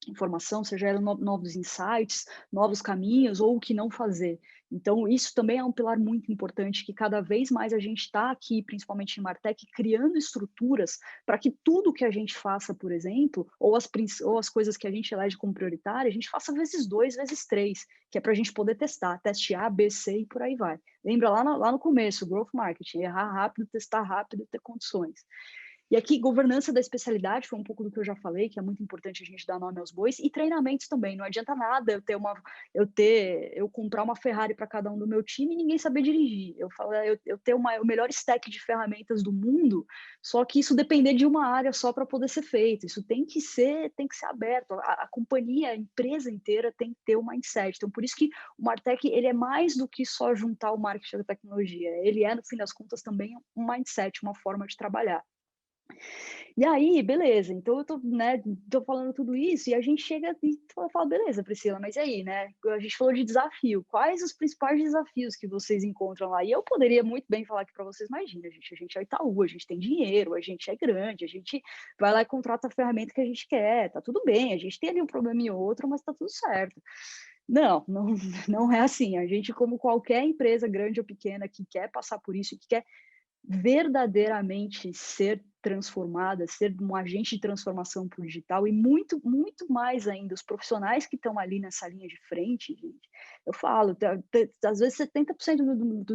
informação, seja ela novos insights, novos caminhos ou o que não fazer. Então, isso também é um pilar muito importante que cada vez mais a gente está aqui, principalmente em Martech, criando estruturas para que tudo que a gente faça, por exemplo, ou as coisas que a gente elege como prioritária, a gente faça vezes 2, vezes 3, que é para a gente poder testar, teste A, B, C e por aí vai. Lembra lá no começo, growth marketing, errar rápido, testar rápido, ter condições. E aqui, governança da especialidade, foi um pouco do que eu já falei, que é muito importante a gente dar nome aos bois, e treinamentos também. Não adianta nada eu comprar uma Ferrari para cada um do meu time e ninguém saber dirigir. Eu ter o melhor stack de ferramentas do mundo, só que isso depender de uma área só para poder ser feito. Isso tem que ser aberto. A companhia, a empresa inteira tem que ter um mindset. Então, por isso que o Martech, ele é mais do que só juntar o marketing e a tecnologia. Ele é, no fim das contas, também um mindset, uma forma de trabalhar. E aí, beleza, então eu tô falando tudo isso e a gente chega e fala, beleza, Priscila, mas e aí, né? A gente falou de desafio, quais os principais desafios que vocês encontram lá? E eu poderia muito bem falar aqui para vocês, imagina, a gente é Itaú, a gente tem dinheiro, a gente é grande, a gente vai lá e contrata a ferramenta que a gente quer, tá tudo bem, a gente tem ali um probleminha ou outro, mas tá tudo certo. Não é assim, a gente, como qualquer empresa grande ou pequena que quer passar por isso, que quer verdadeiramente ser transformada, ser um agente de transformação para o digital e muito, muito mais ainda, os profissionais que estão ali nessa linha de frente, gente, eu falo, às vezes 70%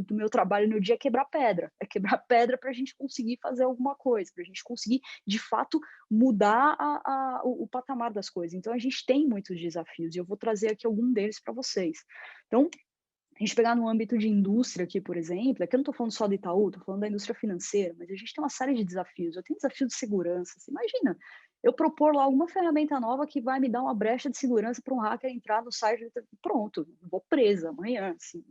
do meu trabalho no dia é quebrar pedra para a gente conseguir fazer alguma coisa, para a gente conseguir, de fato, mudar o patamar das coisas. Então, a gente tem muitos desafios e eu vou trazer aqui algum deles para vocês. Então, a gente pegar no âmbito de indústria aqui, por exemplo, aqui eu não estou falando só do Itaú, estou falando da indústria financeira, mas a gente tem uma série de desafios. Eu tenho desafio de segurança. Você imagina, eu propor lá alguma ferramenta nova que vai me dar uma brecha de segurança para um hacker entrar no site, pronto, vou presa amanhã, assim,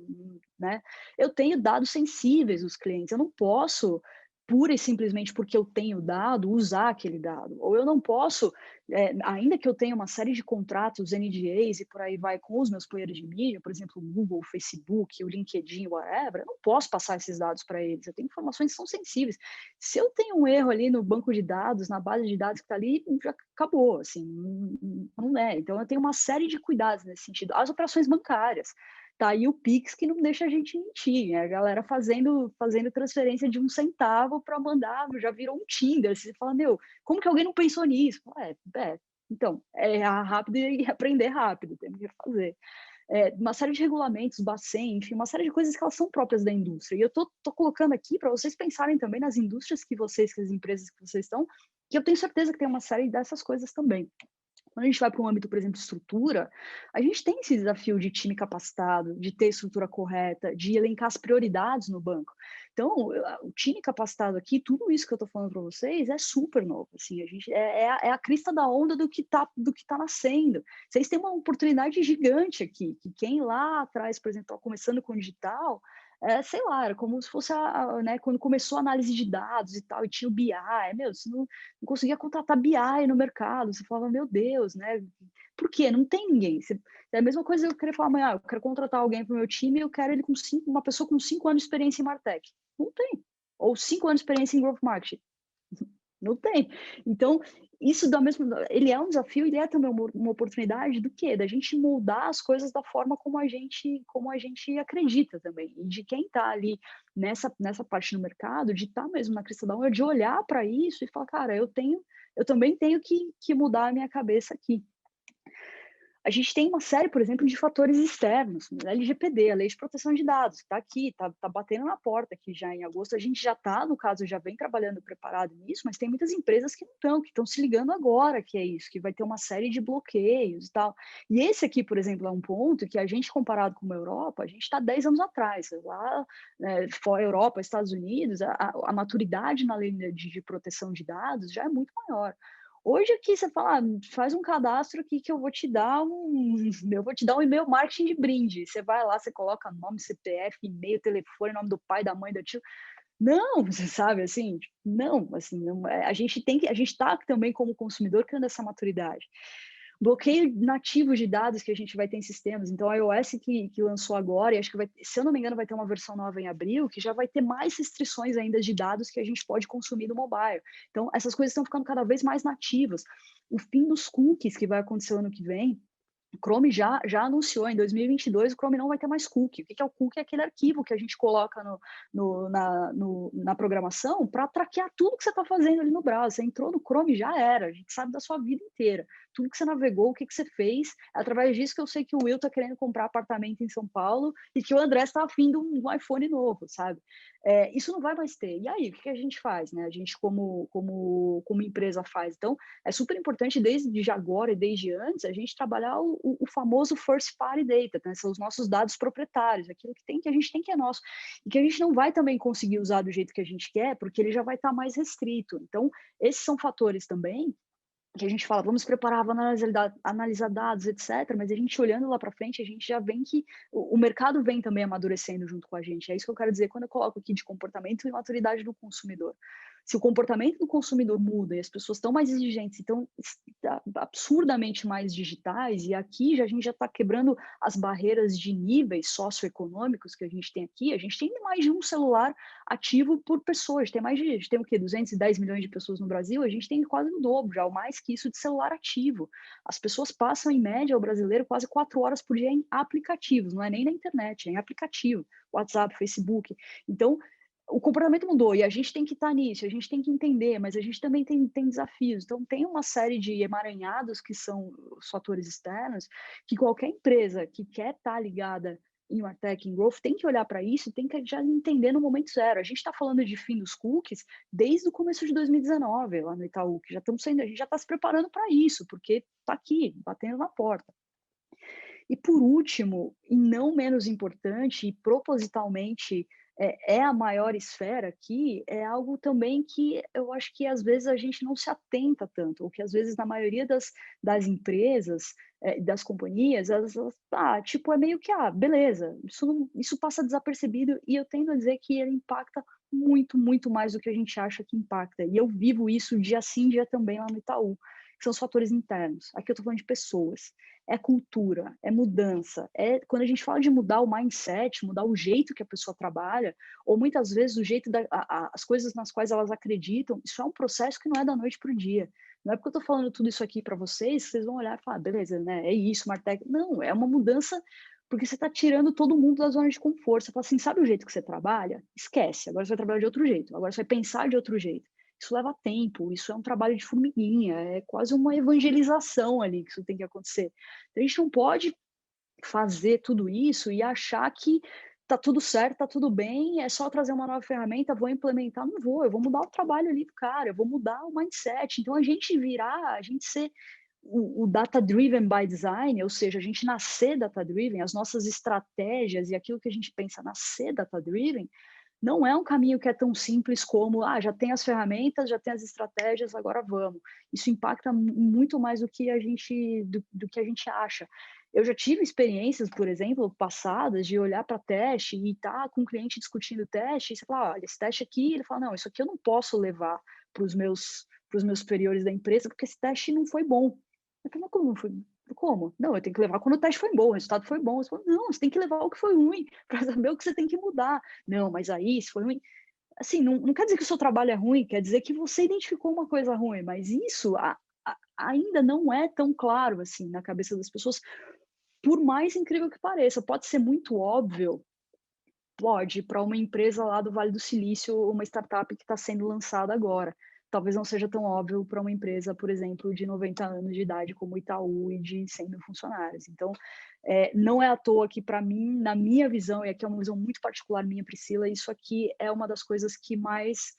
né? Eu tenho dados sensíveis dos clientes, eu não posso pura e simplesmente porque eu tenho dado, usar aquele dado. Ou eu não posso, ainda que eu tenha uma série de contratos, NDAs e por aí vai com os meus players de mídia, por exemplo, o Google, o Facebook, o LinkedIn, whatever, eu não posso passar esses dados para eles. Eu tenho informações que são sensíveis. Se eu tenho um erro ali no banco de dados, na base de dados que está ali, já acabou, assim, não é. Então, eu tenho uma série de cuidados nesse sentido. As operações bancárias. Tá aí o Pix que não deixa a gente mentir, né? A galera fazendo transferência de 1 centavo para mandar, já virou um Tinder. Você fala, como que alguém não pensou nisso? Então, é errar rápido e aprender rápido, temos que fazer. Uma série de regulamentos, Bacen, enfim, uma série de coisas que elas são próprias da indústria. E eu tô colocando aqui para vocês pensarem também nas indústrias que as empresas que vocês estão, que eu tenho certeza que tem uma série dessas coisas também. Quando a gente vai para um âmbito, por exemplo, de estrutura, a gente tem esse desafio de time capacitado, de ter estrutura correta, de elencar as prioridades no banco. Então, o time capacitado aqui, tudo isso que eu estou falando para vocês é super novo. Assim, a gente é a crista da onda do que tá nascendo. Vocês têm uma oportunidade gigante aqui, que quem lá atrás, por exemplo, está começando com o digital, sei lá, era como se fosse né, quando começou a análise de dados e tal, e tinha o BI, você não conseguia contratar BI no mercado, você falava, meu Deus, né? Por quê? Não tem ninguém. É a mesma coisa eu querer falar amanhã, eu quero contratar alguém para o meu time, eu quero ele uma pessoa com 5 anos de experiência em Martech. Não tem. Ou 5 anos de experiência em Growth Marketing. Não tem. Então, isso ele é um desafio, ele é também uma oportunidade do quê? Da gente moldar as coisas da forma como a gente acredita também. E de quem está ali nessa parte do mercado, de estar mesmo na crista da onda, de olhar para isso e falar, cara, eu também tenho que mudar a minha cabeça aqui. a gente tem uma série, por exemplo, de fatores externos, a LGPD, a Lei de Proteção de Dados, que está aqui, está batendo na porta aqui já em agosto, a gente já está, no caso, já vem trabalhando preparado nisso, mas tem muitas empresas que não estão, que estão se ligando agora que é isso, que vai ter uma série de bloqueios e tal. E esse aqui, por exemplo, é um ponto que a gente, comparado com a Europa, a gente está 10 anos atrás. Lá, fora Europa, Estados Unidos, a maturidade na lei de proteção de dados já é muito maior. Hoje aqui você fala, faz um cadastro aqui que eu vou te dar um e-mail marketing de brinde. Você vai lá, você coloca nome, CPF, e-mail, telefone, nome do pai, da mãe, do tio. Não, você sabe, assim, não, assim, não, a gente está também como consumidor criando essa maturidade. Bloqueio nativo de dados que a gente vai ter em sistemas. Então, a iOS que lançou agora, e acho que vai, se eu não me engano, vai ter uma versão nova em abril, que já vai ter mais restrições ainda de dados que a gente pode consumir do mobile. Então, essas coisas estão ficando cada vez mais nativas. O fim dos cookies que vai acontecer ano que vem, o Chrome já anunciou, em 2022 o Chrome não vai ter mais cookie. O que é o cookie? É aquele arquivo que a gente coloca na programação para traquear tudo que você está fazendo ali no browser. Você entrou no Chrome, já era. A gente sabe da sua vida inteira. Tudo que você navegou, o que você fez. É através disso que eu sei que o Will está querendo comprar apartamento em São Paulo e que o André está afim de um iPhone novo, sabe? Isso não vai mais ter. E aí, o que a gente faz, né? A gente, como empresa, faz. Então, é super importante, desde agora e desde antes, a gente trabalhar o famoso first party data, né? São os nossos dados proprietários, aquilo que a gente tem que é nosso. E que a gente não vai também conseguir usar do jeito que a gente quer, porque ele já vai estar mais restrito. Então, esses são fatores também que a gente fala, vamos preparar, vamos analisar dados, etc. Mas a gente olhando lá para frente, a gente já vê que o mercado vem também amadurecendo junto com a gente. É isso que eu quero dizer quando eu coloco aqui de comportamento e maturidade do consumidor. Se o comportamento do consumidor muda e as pessoas estão mais exigentes, estão absurdamente mais digitais, e aqui a gente já está quebrando as barreiras de níveis socioeconômicos que a gente tem aqui, a gente tem mais de um celular ativo por pessoa, a gente tem o quê? 210 milhões de pessoas no Brasil, a gente tem quase o dobro, já o mais que isso de celular ativo. As pessoas passam, em média, o brasileiro, quase 4 horas por dia em aplicativos, não é nem na internet, é em aplicativo, WhatsApp, Facebook. Então, o comportamento mudou e a gente tem que estar nisso, a gente tem que entender, mas a gente também tem desafios. Então, tem uma série de emaranhados que são os fatores externos, que qualquer empresa que quer estar ligada em MarTech, em Growth, tem que olhar para isso e tem que já entender no momento zero. A gente está falando de fim dos cookies desde o começo de 2019, lá no Itaú, que a gente já está se preparando para isso, porque está aqui, batendo na porta. E por último, e não menos importante, e propositalmente é a maior esfera aqui, é algo também que eu acho que às vezes a gente não se atenta tanto, ou que às vezes na maioria das empresas, das companhias, elas tipo, é meio que, beleza, isso passa desapercebido, e eu tendo a dizer que ele impacta muito, muito mais do que a gente acha que impacta. E eu vivo isso dia sim, dia também lá no Itaú, que são os fatores internos. Aqui eu estou falando de pessoas. É cultura, é mudança, quando a gente fala de mudar o mindset, mudar o jeito que a pessoa trabalha, ou muitas vezes o jeito as coisas nas quais elas acreditam, isso é um processo que não é da noite para o dia. Não é porque eu estou falando tudo isso aqui para vocês, que vocês vão olhar e falar, beleza, né? É isso, MarTech. Não, é uma mudança porque você está tirando todo mundo da zona de conforto. Você fala assim, sabe o jeito que você trabalha? Esquece, agora você vai trabalhar de outro jeito, agora você vai pensar de outro jeito. Isso leva tempo, isso é um trabalho de formiguinha, é quase uma evangelização ali que isso tem que acontecer. Então, a gente não pode fazer tudo isso e achar que tá tudo certo, tá tudo bem, é só trazer uma nova ferramenta, vou implementar, não vou, eu vou mudar o trabalho ali do cara, eu vou mudar o mindset. Então, a gente ser o data-driven by design, ou seja, a gente nascer data-driven, as nossas estratégias e aquilo que a gente pensa nascer data-driven, não é um caminho que é tão simples como, já tem as ferramentas, já tem as estratégias, agora vamos. Isso impacta muito mais do que a gente acha. Eu já tive experiências, por exemplo, passadas, de olhar para teste e estar com o cliente discutindo teste, e você fala, olha, esse teste aqui, ele fala, não, isso aqui eu não posso levar para os meus superiores da empresa, porque esse teste não foi bom. Eu falo, como não foi? Como? Não, eu tenho que levar quando o teste foi bom, o resultado foi bom. Você fala, não, você tem que levar o que foi ruim, para saber o que você tem que mudar. Não, mas aí, se foi ruim... Assim, não quer dizer que o seu trabalho é ruim, quer dizer que você identificou uma coisa ruim, mas isso ainda não é tão claro, assim, na cabeça das pessoas, por mais incrível que pareça. Pode ser muito óbvio, pode, para uma empresa lá do Vale do Silício, uma startup que está sendo lançada agora. talvez não seja tão óbvio para uma empresa, por exemplo, de 90 anos de idade como Itaú e de 100 mil funcionários. Então, não é à toa que, para mim, na minha visão, e aqui é uma visão muito particular minha, Priscila, isso aqui é uma das coisas que mais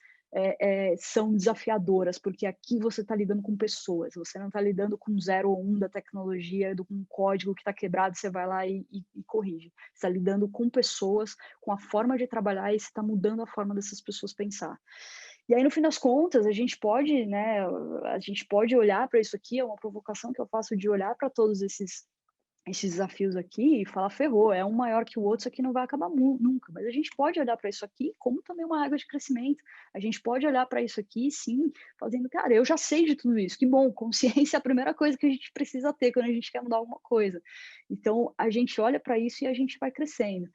são desafiadoras, porque aqui você está lidando com pessoas, você não está lidando com 0 ou 1 da tecnologia, com um código que está quebrado, você vai lá e corrige. Você está lidando com pessoas, com a forma de trabalhar, e você está mudando a forma dessas pessoas pensar. E aí, no fim das contas, a gente pode, né, olhar para isso aqui, é uma provocação que eu faço de olhar para todos esses desafios aqui e falar, ferrou, é um maior que o outro, isso aqui não vai acabar nunca. Mas a gente pode olhar para isso aqui como também uma regra de crescimento. A gente pode olhar para isso aqui, sim, fazendo, cara, eu já sei de tudo isso, que bom, consciência é a primeira coisa que a gente precisa ter quando a gente quer mudar alguma coisa. Então, a gente olha para isso e a gente vai crescendo.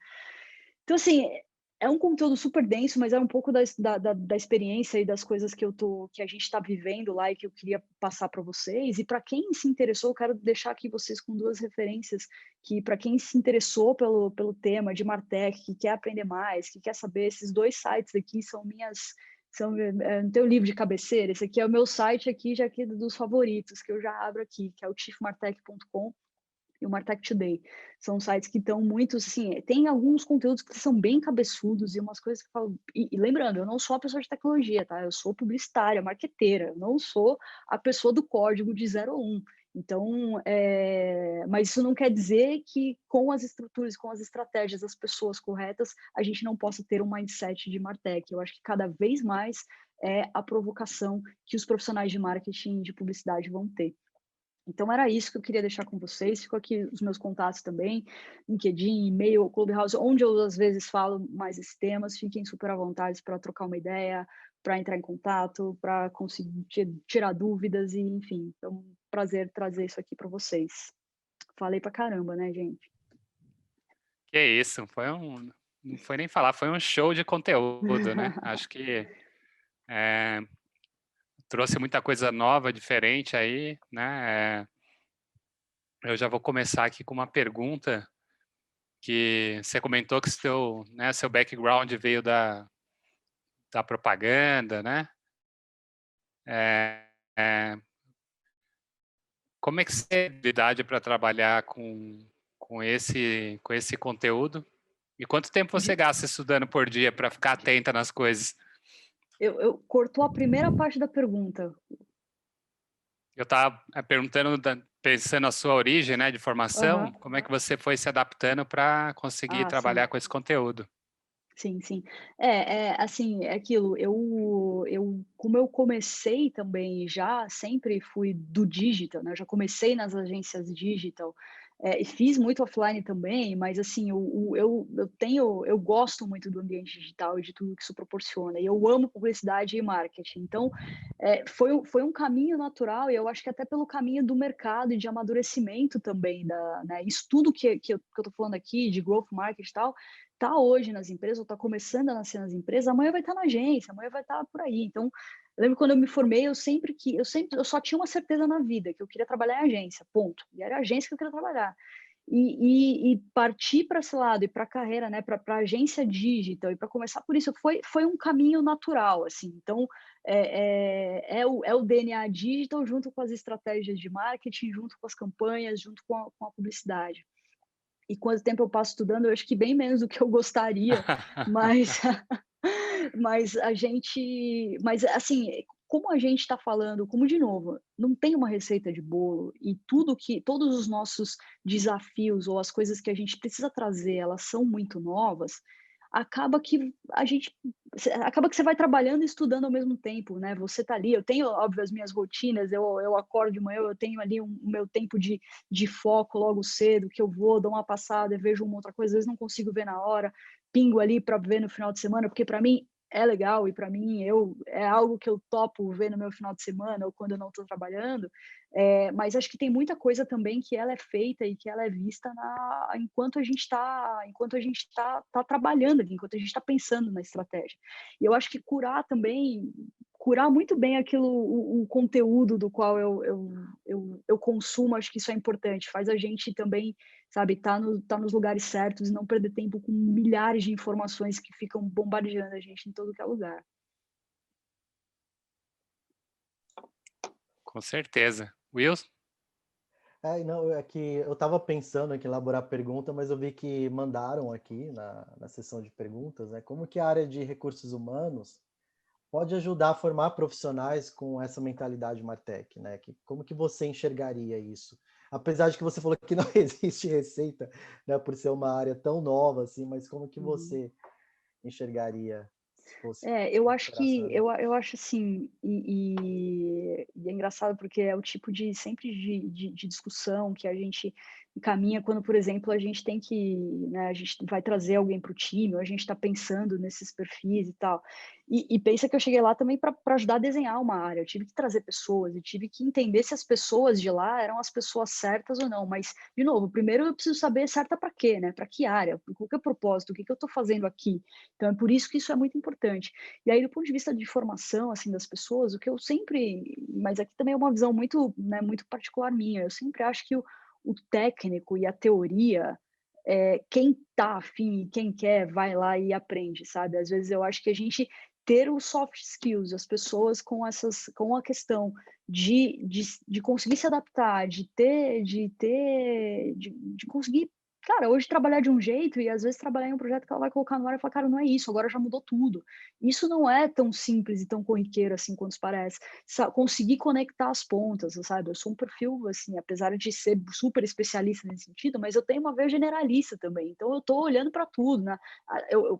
Então, assim, é um conteúdo super denso, mas é um pouco da experiência e das coisas que a gente está vivendo lá e que eu queria passar para vocês. E para quem se interessou, eu quero deixar aqui vocês com 2 referências que, para quem se interessou pelo tema de Martech, que quer aprender mais, que quer saber, esses 2 sites aqui são não tem o livro de cabeceira, esse aqui é o meu site aqui, já aqui dos favoritos, que eu já abro aqui, que é o chiefmartech.com. E o Martech Today. São sites que estão muito, assim, tem alguns conteúdos que são bem cabeçudos e umas coisas que eu falo... E lembrando, eu não sou a pessoa de tecnologia, tá? Eu sou publicitária, marqueteira, eu não sou a pessoa do código de 0 a 1. Então, mas isso não quer dizer que com as estruturas, com as estratégias das pessoas corretas, a gente não possa ter um mindset de Martech. Eu acho que cada vez mais é a provocação que os profissionais de marketing, de publicidade vão ter. Então, era isso que eu queria deixar com vocês. Ficou aqui os meus contatos também, LinkedIn, e-mail, Clubhouse, onde eu, às vezes, falo mais esses temas. Fiquem super à vontade para trocar uma ideia, para entrar em contato, para conseguir tirar dúvidas, e enfim. É um prazer trazer isso aqui para vocês. Falei para caramba, né, gente? Que isso, não foi nem falar, foi um show de conteúdo, né? Acho que trouxe muita coisa nova, diferente aí, né? Eu já vou começar aqui com uma pergunta que você comentou que seu background veio da propaganda, né? Como é que você tem habilidade para trabalhar com esse conteúdo? E quanto tempo você gasta estudando por dia para ficar atenta nas coisas? Eu cortou a primeira parte da pergunta. Eu estava perguntando, pensando na sua origem, né, de formação, Uhum. como é que você foi se adaptando para conseguir trabalhar com esse conteúdo? Sim, sim. Assim, é aquilo, como eu comecei também já, sempre fui do digital, né, eu já comecei nas agências digital, e fiz muito offline também, mas assim, eu gosto muito do ambiente digital e de tudo que isso proporciona, e eu amo publicidade e marketing, então, foi um caminho natural, e eu acho que até pelo caminho do mercado e de amadurecimento também, né, isso tudo que eu tô falando aqui, de growth marketing e tal, está hoje nas empresas, ou está começando a nascer nas empresas, amanhã vai estar na agência, amanhã vai estar por aí. Então, eu lembro quando eu me formei, eu só tinha uma certeza na vida, que eu queria trabalhar em agência, ponto. E era a agência que eu queria trabalhar. E partir para esse lado, e para a carreira, né, para a agência digital, e para começar por isso, foi um caminho natural, assim. Então, é o DNA digital junto com as estratégias de marketing, junto com as campanhas, junto com a publicidade. E quanto tempo eu passo estudando, eu acho que bem menos do que eu gostaria, mas mas assim, como a gente está falando, como de novo, não tem uma receita de bolo, e todos os nossos desafios ou as coisas que a gente precisa trazer, elas são muito novas, acaba que você vai trabalhando e estudando ao mesmo tempo, né? Você tá ali, eu tenho, óbvio, as minhas rotinas, eu acordo de manhã, eu tenho ali o meu tempo de foco logo cedo, que eu vou, dou uma passada, vejo uma outra coisa, às vezes não consigo ver na hora, pingo ali para ver no final de semana, porque para mim é legal, e para mim é algo que eu topo ver no meu final de semana ou quando eu não estou trabalhando, mas acho que tem muita coisa também que ela é feita e que ela é vista enquanto a gente está trabalhando ali, enquanto a gente está pensando na estratégia. E eu acho que curar muito bem o conteúdo do qual eu consumo, acho que isso é importante, faz a gente também, sabe, tá nos lugares certos e não perder tempo com milhares de informações que ficam bombardeando a gente em todo que é lugar. Com certeza. Wilson? Não, é que eu estava pensando aqui em elaborar pergunta, mas eu vi que mandaram aqui na sessão de perguntas, né? Como que a área de recursos humanos pode ajudar a formar profissionais com essa mentalidade Martech, né? Como que você enxergaria isso? Apesar de que você falou que não existe receita, né, por ser uma área tão nova assim, mas como que você enxergaria se fosse Eu uma acho que operação? eu acho assim, e é engraçado porque é o tipo de sempre de discussão que a gente encaminha quando, por exemplo, a gente tem que, né, a gente vai trazer alguém para o time, ou a gente está pensando nesses perfis e tal. E pensa que eu cheguei lá também para ajudar a desenhar uma área. Eu tive que trazer pessoas, eu tive que entender se as pessoas de lá eram as pessoas certas ou não. Mas, de novo, primeiro eu preciso saber certa para quê, né? Para que área? Qual que é o propósito? O que eu estou fazendo aqui? Então, é por isso que isso é muito importante. E aí, do ponto de vista de formação, assim, das pessoas, o que eu sempre... Mas aqui também é uma visão muito, né, muito particular minha. Eu sempre acho que o técnico e a teoria, quem tá afim, quem quer, vai lá e aprende, sabe? Às vezes eu acho que a gente ter os soft skills, as pessoas com a questão de conseguir se adaptar, de conseguir, cara, hoje trabalhar de um jeito e às vezes trabalhar em um projeto que ela vai colocar no ar e falar, cara, não é isso, agora já mudou tudo. Isso não é tão simples e tão corriqueiro assim quanto parece. Conseguir conectar as pontas, sabe? Eu sou um perfil, assim, apesar de ser super especialista nesse sentido, mas eu tenho uma veia generalista também. Então, eu estou olhando para tudo, né?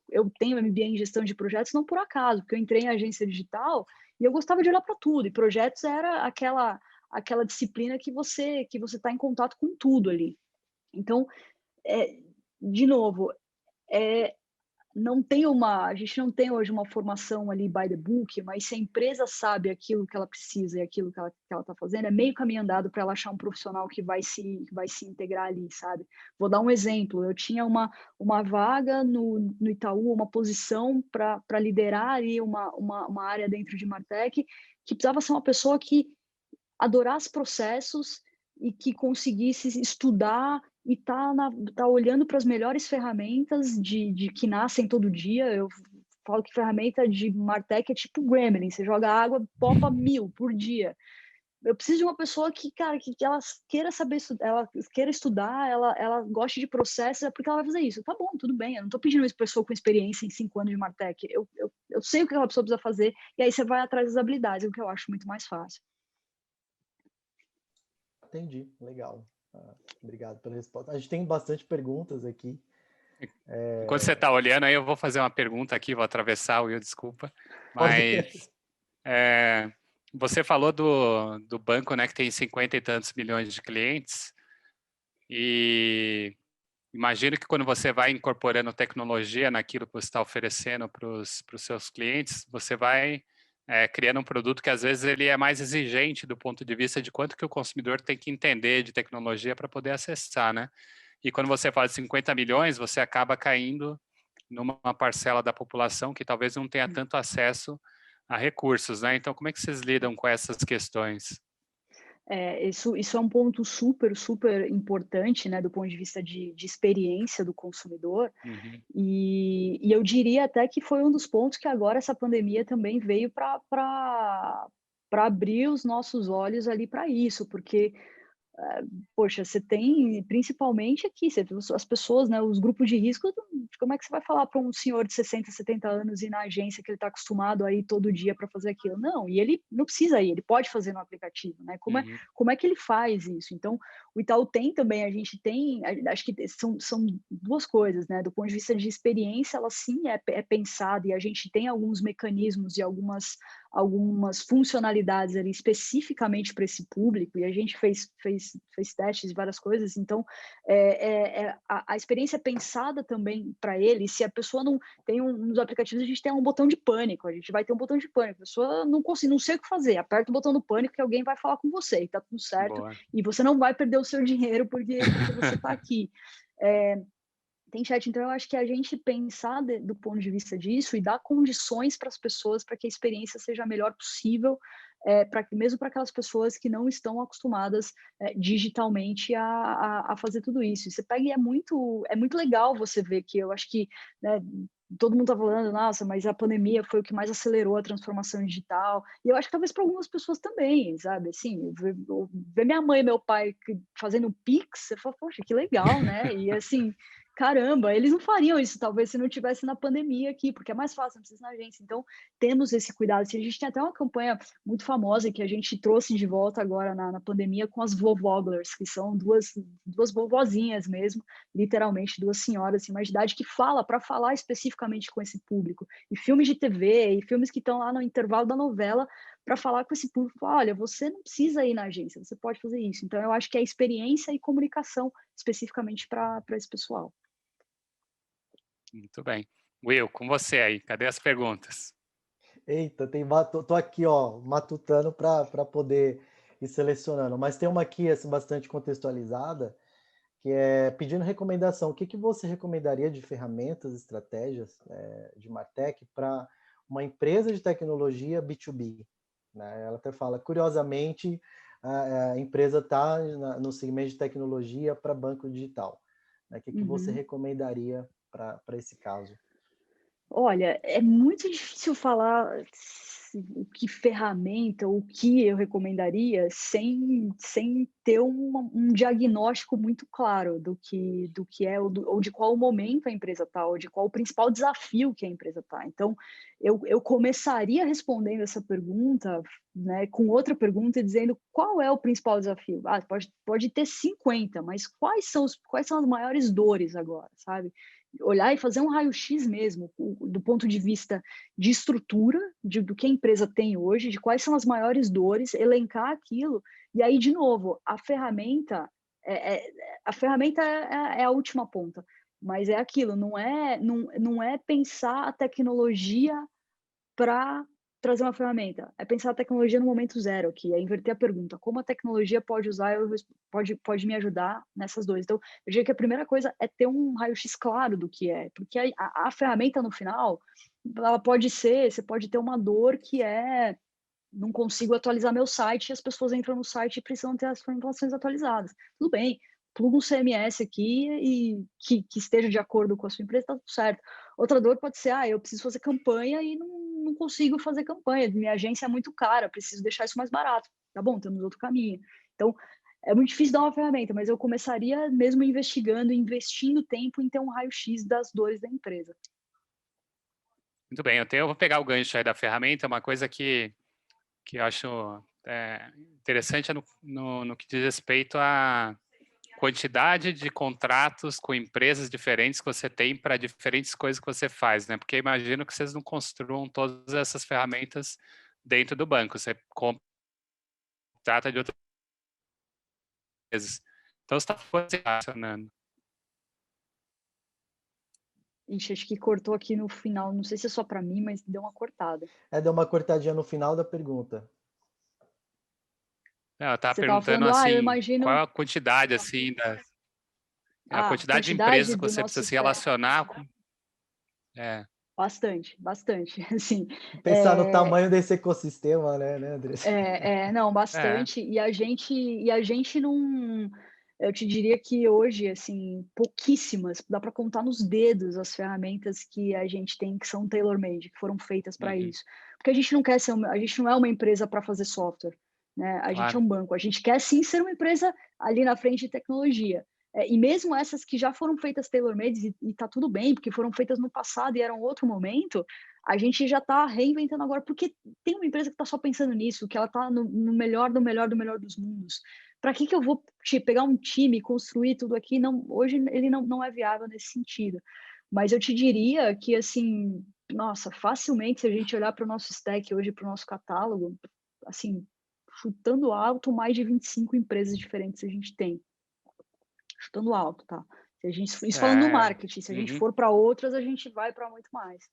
Eu tenho MBA em gestão de projetos não por acaso, porque eu entrei em agência digital e eu gostava de olhar para tudo. E projetos era aquela disciplina que você está em contato com tudo ali. Então, de novo, é, a gente não tem hoje uma formação ali by the book, mas se a empresa sabe aquilo que ela precisa e aquilo que ela está fazendo, é meio caminho andado para ela achar um profissional que vai se integrar ali, sabe? Vou dar um exemplo, eu tinha uma vaga no Itaú, uma posição para liderar ali uma área dentro de Martech, que precisava ser uma pessoa que adorasse processos e que conseguisse estudar e tá olhando para as melhores ferramentas de que nascem todo dia. Eu falo que ferramenta de Martech é tipo Gremlin, você joga água, popa 1000 por dia. Eu preciso de uma pessoa que, cara, que ela queira saber estudar, ela queira estudar, ela goste de processos, é porque ela vai fazer isso. Tá bom, tudo bem, eu não tô pedindo uma pessoa com experiência em 5 anos de Martech. Eu sei o que aquela pessoa precisa fazer, e aí você vai atrás das habilidades, o que eu acho muito mais fácil. Entendi, legal. Obrigado pela resposta. A gente tem bastante perguntas aqui. Enquanto você está olhando, aí eu vou fazer uma pergunta aqui, vou atravessar o Will, desculpa. Mas você falou do banco, né, que tem 50 e tantos milhões de clientes. E imagino que quando você vai incorporando tecnologia naquilo que você está oferecendo para os seus clientes, você vai criando um produto que às vezes ele é mais exigente do ponto de vista de quanto que o consumidor tem que entender de tecnologia para poder acessar, né? E quando você fala de 50 milhões, você acaba caindo numa parcela da população que talvez não tenha tanto acesso a recursos, né? Então, como é que vocês lidam com essas questões? Isso é um ponto super, super importante, né, do ponto de vista de experiência do consumidor. Uhum. E eu diria até que foi um dos pontos que agora essa pandemia também veio para abrir os nossos olhos ali para isso, porque poxa, você tem, principalmente aqui, as pessoas, né, os grupos de risco, como é que você vai falar para um senhor de 60, 70 anos ir na agência que ele está acostumado a ir todo dia para fazer aquilo? Não, e ele não precisa ir, ele pode fazer no aplicativo, né? Como é que ele faz isso? Então, o Itaú tem também, a gente tem, acho que são duas coisas, né? Do ponto de vista de experiência, ela sim é pensada e a gente tem alguns mecanismos e algumas funcionalidades ali especificamente para esse público, e a gente fez testes e várias coisas, então a experiência é pensada também para ele. Se a pessoa não tem nos aplicativos, a gente tem um botão de pânico, a gente vai ter um botão de pânico, a pessoa não sei o que fazer, aperta o botão do pânico que alguém vai falar com você, e tá tudo certo. Boa. E você não vai perder o seu dinheiro porque você está aqui. Tem chat, então eu acho que a gente pensar do ponto de vista disso e dar condições para as pessoas para que a experiência seja a melhor possível, mesmo para aquelas pessoas que não estão acostumadas digitalmente a fazer tudo isso. E você pega e é muito legal você ver que eu acho que, né, todo mundo tá falando, nossa, mas a pandemia foi o que mais acelerou a transformação digital. E eu acho que talvez para algumas pessoas também, sabe? Assim, ver minha mãe e meu pai fazendo Pix, você fala, poxa, que legal, né? E assim, caramba, eles não fariam isso talvez se não tivesse na pandemia aqui, porque é mais fácil, não precisa ir na agência. Então, temos esse cuidado. A gente tem até uma campanha muito famosa que a gente trouxe de volta agora na pandemia com as vovoglers, que são duas vovozinhas mesmo, literalmente duas senhoras assim, mais de idade, que para falar especificamente com esse público. E filmes de TV, e filmes que estão lá no intervalo da novela, para falar com esse público, olha, você não precisa ir na agência, você pode fazer isso. Então, eu acho que é experiência e comunicação especificamente para esse pessoal. Muito bem. Will, com você aí, cadê as perguntas? Eita, tô aqui, ó, matutando para poder ir selecionando. Mas tem uma aqui assim, bastante contextualizada, que é pedindo recomendação. O que você recomendaria de ferramentas, estratégias de Martech para uma empresa de tecnologia B2B? Né? Ela até fala, curiosamente, a empresa está no segmento de tecnologia para banco digital. Né? O que você recomendaria para esse caso? Olha, é muito difícil falar o que ferramenta, o que eu recomendaria, sem ter um diagnóstico muito claro do que é, ou de qual momento a empresa está, ou de qual o principal desafio que a empresa está. Então, eu começaria respondendo essa pergunta, né, com outra pergunta, dizendo qual é o principal desafio. Ah, pode ter 50, mas quais são as maiores dores agora, sabe? Olhar e fazer um raio-x mesmo, do ponto de vista de estrutura, do que a empresa tem hoje, de quais são as maiores dores, elencar aquilo, e aí, de novo, a ferramenta é a última ponta, mas é aquilo, não é pensar a tecnologia para trazer uma ferramenta, é pensar a tecnologia no momento zero, que é inverter a pergunta, como a tecnologia pode pode me ajudar nessas duas. Então, eu diria que a primeira coisa é ter um raio-x claro do que é, porque a ferramenta no final, ela pode ser, você pode ter uma dor que é, não consigo atualizar meu site, e as pessoas entram no site e precisam ter as informações atualizadas. Tudo bem, pluga um CMS aqui e que esteja de acordo com a sua empresa, tá tudo certo. Outra dor pode ser, eu preciso fazer campanha e não consigo fazer campanha, minha agência é muito cara, preciso deixar isso mais barato. Tá bom, temos outro caminho. Então, é muito difícil dar uma ferramenta, mas eu começaria mesmo investigando, investindo tempo em ter um raio-x das dores da empresa. Muito bem, eu vou pegar o gancho aí da ferramenta, uma coisa que eu acho interessante é no que diz respeito à quantidade de contratos com empresas diferentes que você tem para diferentes coisas que você faz, né? Porque imagino que vocês não construam todas essas ferramentas dentro do banco, você contrata de outras empresas. Então, você está funcionando. Ixi, acho que cortou aqui no final, não sei se é só para mim, mas deu uma cortada. Deu uma cortadinha no final da pergunta. Eu estava Você estava perguntando falando, eu assim, imagino... qual a quantidade assim a quantidade de empresas que do você nosso precisa se relacionar com. Bastante, assim, Pensar no tamanho desse ecossistema, né, Andressa? não, bastante, e a gente não, eu te diria que hoje, assim, pouquíssimas, dá para contar nos dedos as ferramentas que a gente tem que são tailor-made, que foram feitas para isso, porque a gente não quer ser a gente não é uma empresa para fazer software, né? A gente é um banco, a gente quer sim ser uma empresa ali na frente de tecnologia. E mesmo essas que já foram feitas tailor-made, e tá tudo bem, porque foram feitas no passado e era um outro momento, a gente já está reinventando agora, porque tem uma empresa que está só pensando nisso, que ela está no melhor dos mundos. Para que eu vou pegar um time e construir tudo aqui? Não, hoje ele não é viável nesse sentido. Mas eu te diria que, assim, nossa, facilmente, se a gente olhar para o nosso stack hoje, para o nosso catálogo, assim, chutando alto, mais de 25 empresas diferentes a gente tem. Chutando alto, tá? Isso falando no marketing, se a gente for para outras, a gente vai para muito mais.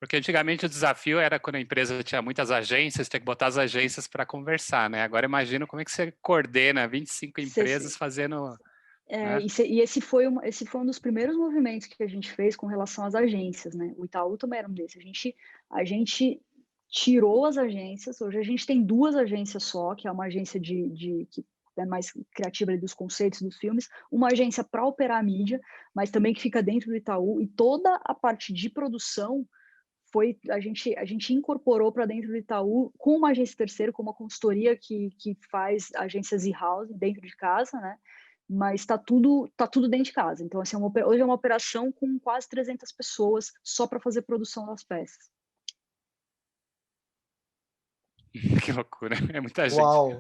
Porque antigamente o desafio era quando a empresa tinha muitas agências, tinha que botar as agências para conversar, né? Agora imagina como é que você coordena 25 empresas fazendo. Né? E esse foi um dos primeiros movimentos que a gente fez com relação às agências, né? O Itaú também era um desses. A gente tirou as agências, hoje a gente tem 2 agências só, que é uma agência que mais criativa ali dos conceitos dos filmes, uma agência para operar a mídia, mas também que fica dentro do Itaú, e toda a parte de produção a gente incorporou para dentro do Itaú com uma agência terceira, com uma consultoria que faz agências e-house dentro de casa, né? Mas está tudo dentro de casa. Então, assim, hoje é uma operação com quase 300 pessoas só para fazer produção das peças. Que loucura, é muita gente. Uau!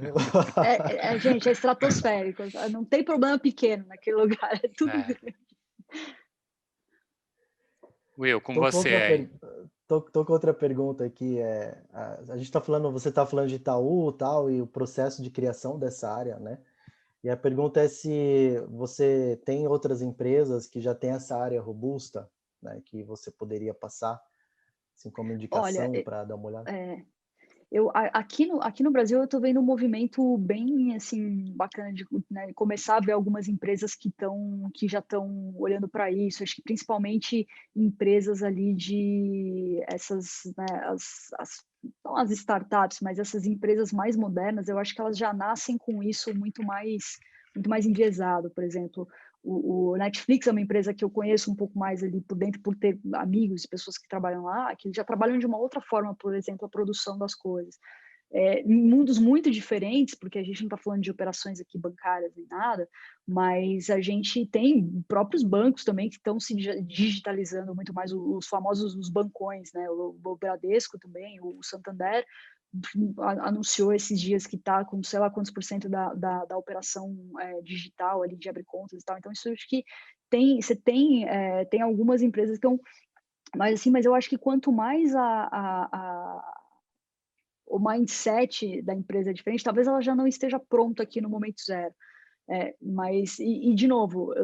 Gente, é estratosférico, não tem problema pequeno naquele lugar, é tudo grande. Will, com você aí. Tô com outra pergunta aqui. A gente está falando, você está falando de Itaú tal, e o processo de criação dessa área, né? E a pergunta é se você tem outras empresas que já têm essa área robusta, né? Que você poderia passar, assim, como indicação para dar uma olhada. Aqui no Brasil eu estou vendo um movimento bem assim bacana de, né, começar a ver algumas empresas que já estão olhando para isso. Acho que principalmente empresas ali de essas, né, não as startups, mas essas empresas mais modernas. Eu acho que elas já nascem com isso muito mais enviesado. Por exemplo, o Netflix é uma empresa que eu conheço um pouco mais ali por dentro, por ter amigos e pessoas que trabalham lá, que já trabalham de uma outra forma, por exemplo, a produção das coisas. Em mundos muito diferentes, porque a gente não está falando de operações aqui bancárias nem nada, mas a gente tem próprios bancos também que estão se digitalizando muito mais, os famosos os bancões, né? O Bradesco também, o Santander, anunciou esses dias que está com sei lá quantos % da operação digital ali de abrir contas e tal. Então isso acho que você tem algumas empresas que estão, mas eu acho que quanto mais o mindset da empresa é diferente, talvez ela já não esteja pronta aqui no momento zero. Mas de novo,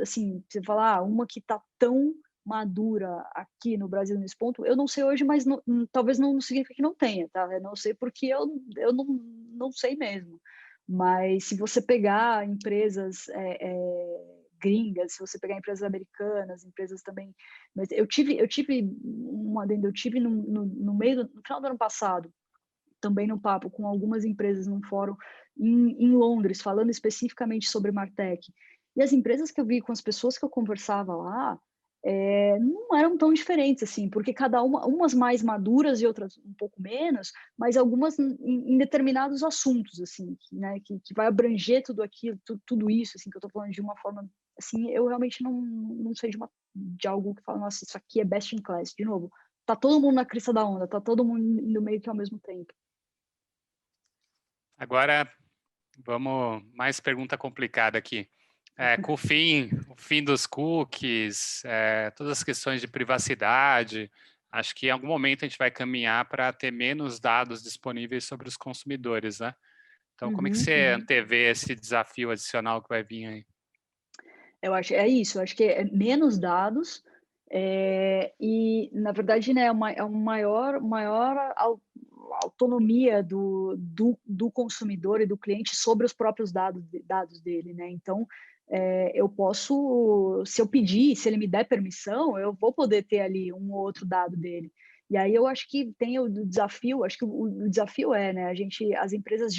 assim, você falar uma que está tão madura aqui no Brasil nesse ponto, eu não sei hoje, mas talvez não significa que não tenha, tá? Eu não sei porque eu não sei mesmo. Mas se você pegar empresas gringas, se você pegar empresas americanas, empresas também... Mas eu tive no final do ano passado, também no papo com algumas empresas num fórum em Londres, falando especificamente sobre Martech. E as empresas que eu vi com as pessoas que eu conversava lá, não eram tão diferentes, assim, porque umas mais maduras e outras um pouco menos, mas algumas em determinados assuntos, assim, né, que vai abranger tudo aquilo, tudo isso, assim, que eu estou falando de uma forma, assim, eu realmente não sei de algo que fala, nossa, isso aqui é best in class. De novo, tá todo mundo na crista da onda, tá todo mundo indo meio que ao mesmo tempo. Agora, vamos mais pergunta complicada aqui. Com o fim dos cookies, todas as questões de privacidade, acho que em algum momento a gente vai caminhar para ter menos dados disponíveis sobre os consumidores, né? Então, como é que você antevê esse desafio adicional que vai vir aí? Eu acho isso, eu acho que é menos dados, e, na verdade, né, é uma maior autonomia do consumidor e do cliente sobre os próprios dados dele, né? Então, eu posso, se eu pedir, se ele me der permissão, eu vou poder ter ali um ou outro dado dele. E aí eu acho que tem o desafio, acho que o desafio né, as empresas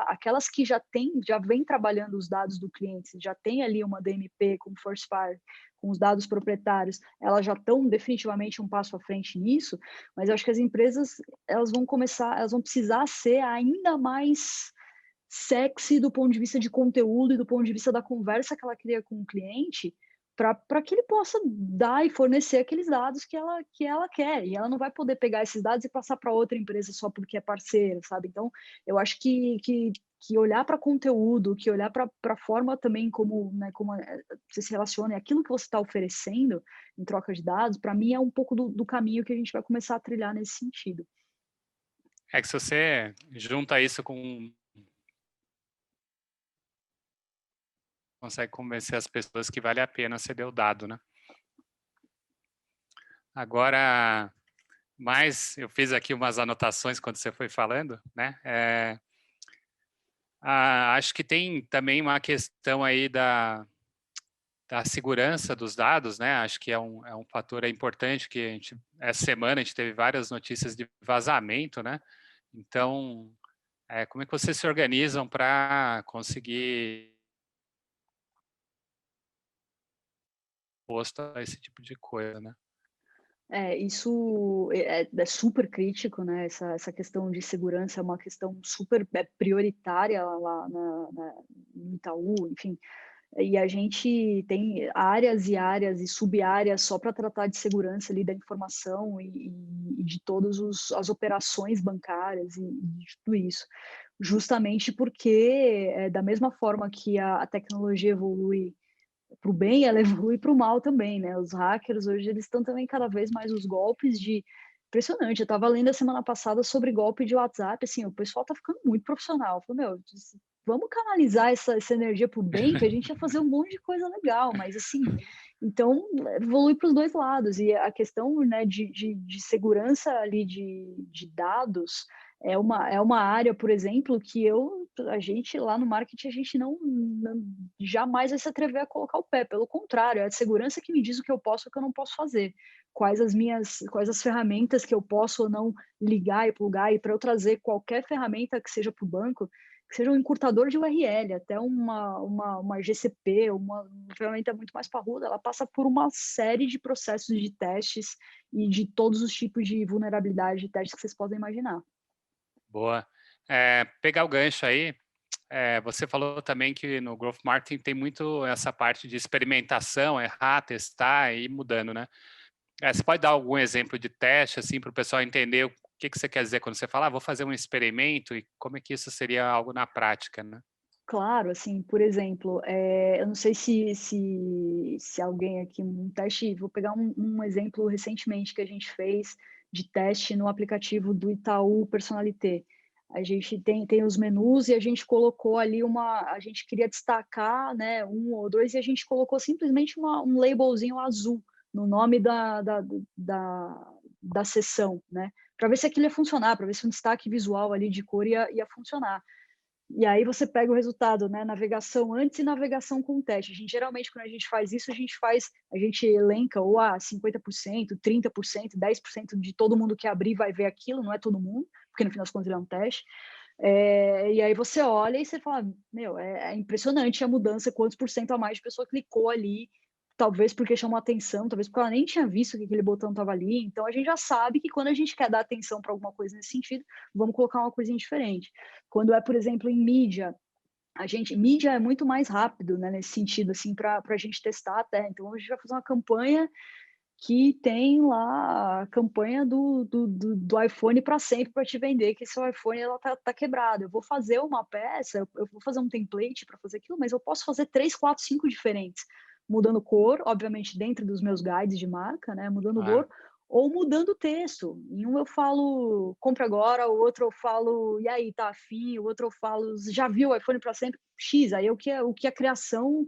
aquelas que já vêm trabalhando os dados do cliente, já tem ali uma DMP com first party, com os dados proprietários, elas já estão definitivamente um passo à frente nisso, mas eu acho que as empresas, elas vão precisar ser ainda mais sexy do ponto de vista de conteúdo e do ponto de vista da conversa que ela cria com o cliente, para que ele possa dar e fornecer aqueles dados que ela quer. E ela não vai poder pegar esses dados e passar para outra empresa só porque é parceira, sabe? Então, eu acho que olhar para conteúdo, que olhar para a forma também como você se relaciona, e aquilo que você está oferecendo em troca de dados, para mim é um pouco do caminho que a gente vai começar a trilhar nesse sentido. Que se você junta isso com... consegue convencer as pessoas que vale a pena ceder o dado, né? Agora, eu fiz aqui umas anotações quando você foi falando, né? Acho que tem também uma questão aí da segurança dos dados, né? Acho que é um fator importante que essa semana a gente teve várias notícias de vazamento, né? Então, como é que vocês se organizam para conseguir posto a esse tipo de coisa, né? Isso é super crítico, né? Essa questão de segurança é uma questão super prioritária lá no Itaú, enfim. E a gente tem áreas e áreas e sub-áreas só para tratar de segurança ali da informação e de todas as operações bancárias e de tudo isso. Justamente porque, da mesma forma que a tecnologia evolui para o bem, ela evolui para o mal também, né? Os hackers hoje eles estão também cada vez mais os golpes de impressionante. Eu estava lendo a semana passada sobre golpe de WhatsApp, assim, o pessoal tá ficando muito profissional. Eu falei, meu, vamos canalizar essa energia para o bem, que a gente ia fazer um monte de coisa legal, mas assim, então evolui para os dois lados. E a questão, né, de segurança ali de dados é uma área, por exemplo, que a gente lá no marketing, a gente não jamais vai se atrever a colocar o pé. Pelo contrário, é a segurança que me diz o que eu posso e o que eu não posso fazer. Quais as ferramentas que eu posso ou não ligar e plugar, e para eu trazer qualquer ferramenta que seja para o banco, que seja um encurtador de URL, até uma GCP, uma ferramenta muito mais parruda, ela passa por uma série de processos de testes e de todos os tipos de vulnerabilidade de testes que vocês podem imaginar. Boa. Pegar o gancho aí, você falou também que no Growth Marketing tem muito essa parte de experimentação, errar, testar e ir mudando, né? Você pode dar algum exemplo de teste, assim, para o pessoal entender o que você quer dizer quando você fala, vou fazer um experimento, e como é que isso seria algo na prática, né? Claro, assim, por exemplo, eu não sei se alguém aqui, um teste, vou pegar um exemplo recentemente que a gente fez de teste no aplicativo do Itaú Personalité. A gente tem os menus e a gente colocou ali a gente queria destacar, né, um ou dois, e a gente colocou simplesmente um labelzinho azul no nome da sessão, né, para ver se aquilo ia funcionar, para ver se um destaque visual ali de cor ia funcionar. E aí você pega o resultado, né? Navegação antes e navegação com teste. Geralmente, quando a gente faz isso, a gente elenca ou 50%, 30%, 10% de todo mundo que abrir vai ver aquilo, não é todo mundo, porque no final das contas ele é um teste. E aí você olha e você fala, meu, é impressionante a mudança, quantos por cento a mais de pessoa clicou ali, talvez porque chamou atenção, talvez porque ela nem tinha visto que aquele botão estava ali. Então a gente já sabe que quando a gente quer dar atenção para alguma coisa nesse sentido, vamos colocar uma coisinha diferente. Quando é, por exemplo, em mídia, mídia é muito mais rápido, né, nesse sentido, assim, para a gente testar até. Então a gente vai fazer uma campanha que tem lá a campanha do iPhone para sempre para te vender que seu iPhone ela tá quebrado. Eu vou fazer uma peça, eu vou fazer um template para fazer aquilo, mas eu posso fazer 3, 4, 5 diferentes, mudando cor, obviamente dentro dos meus guides de marca, né, mudando cor, ou mudando o texto. Em um eu falo compra agora, o outro eu falo e aí, tá afim, o outro eu falo já viu o iPhone para sempre X, aí o que a criação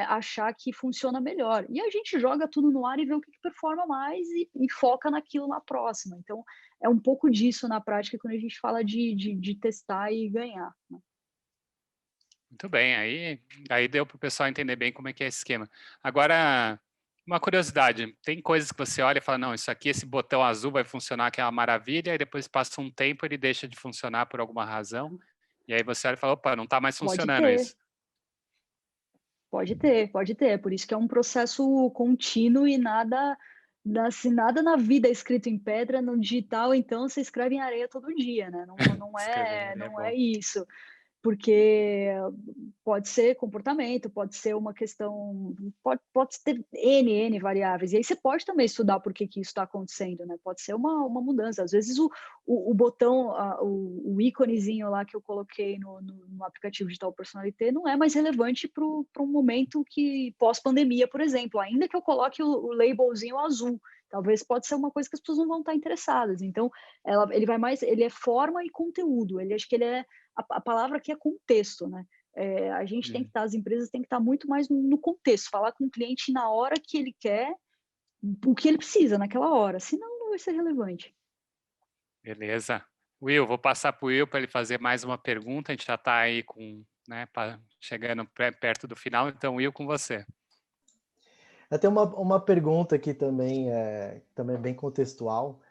achar que funciona melhor. E a gente joga tudo no ar e vê o que performa mais e foca naquilo na próxima. Então, é um pouco disso na prática quando a gente fala de testar e ganhar, né? Muito bem, aí deu para o pessoal entender bem como é que é esse esquema. Agora, uma curiosidade, tem coisas que você olha e fala, não, isso aqui, esse botão azul vai funcionar, que é uma maravilha, e depois passa um tempo, ele deixa de funcionar por alguma razão, e aí você olha e fala, opa, não está mais Pode funcionando ter. isso. Pode ter, pode ter. Por isso que é um processo contínuo e nada na vida é escrito em pedra, no digital, então você escreve em areia todo dia, né? Escrever em areia é Não bom. é isso. Porque pode ser comportamento, pode ser uma questão, pode ter N variáveis. E aí você pode também estudar por que isso está acontecendo, né? Pode ser uma mudança. Às vezes o botão, o íconezinho lá que eu coloquei no aplicativo Digital Personalité não é mais relevante para um momento que pós-pandemia, por exemplo, ainda que eu coloque o labelzinho azul. Talvez pode ser uma coisa que as pessoas não vão estar interessadas. Então, ele é forma e conteúdo. Acho que ele é a palavra aqui é contexto, né? A gente tem que estar, as empresas têm que estar muito mais no contexto, falar com o cliente na hora que ele quer, o que ele precisa naquela hora, senão não vai ser relevante. Beleza. Will, vou passar para o Will para ele fazer mais uma pergunta, a gente já está aí chegando perto do final, então Will, com você. Eu tenho uma pergunta aqui também bem contextual,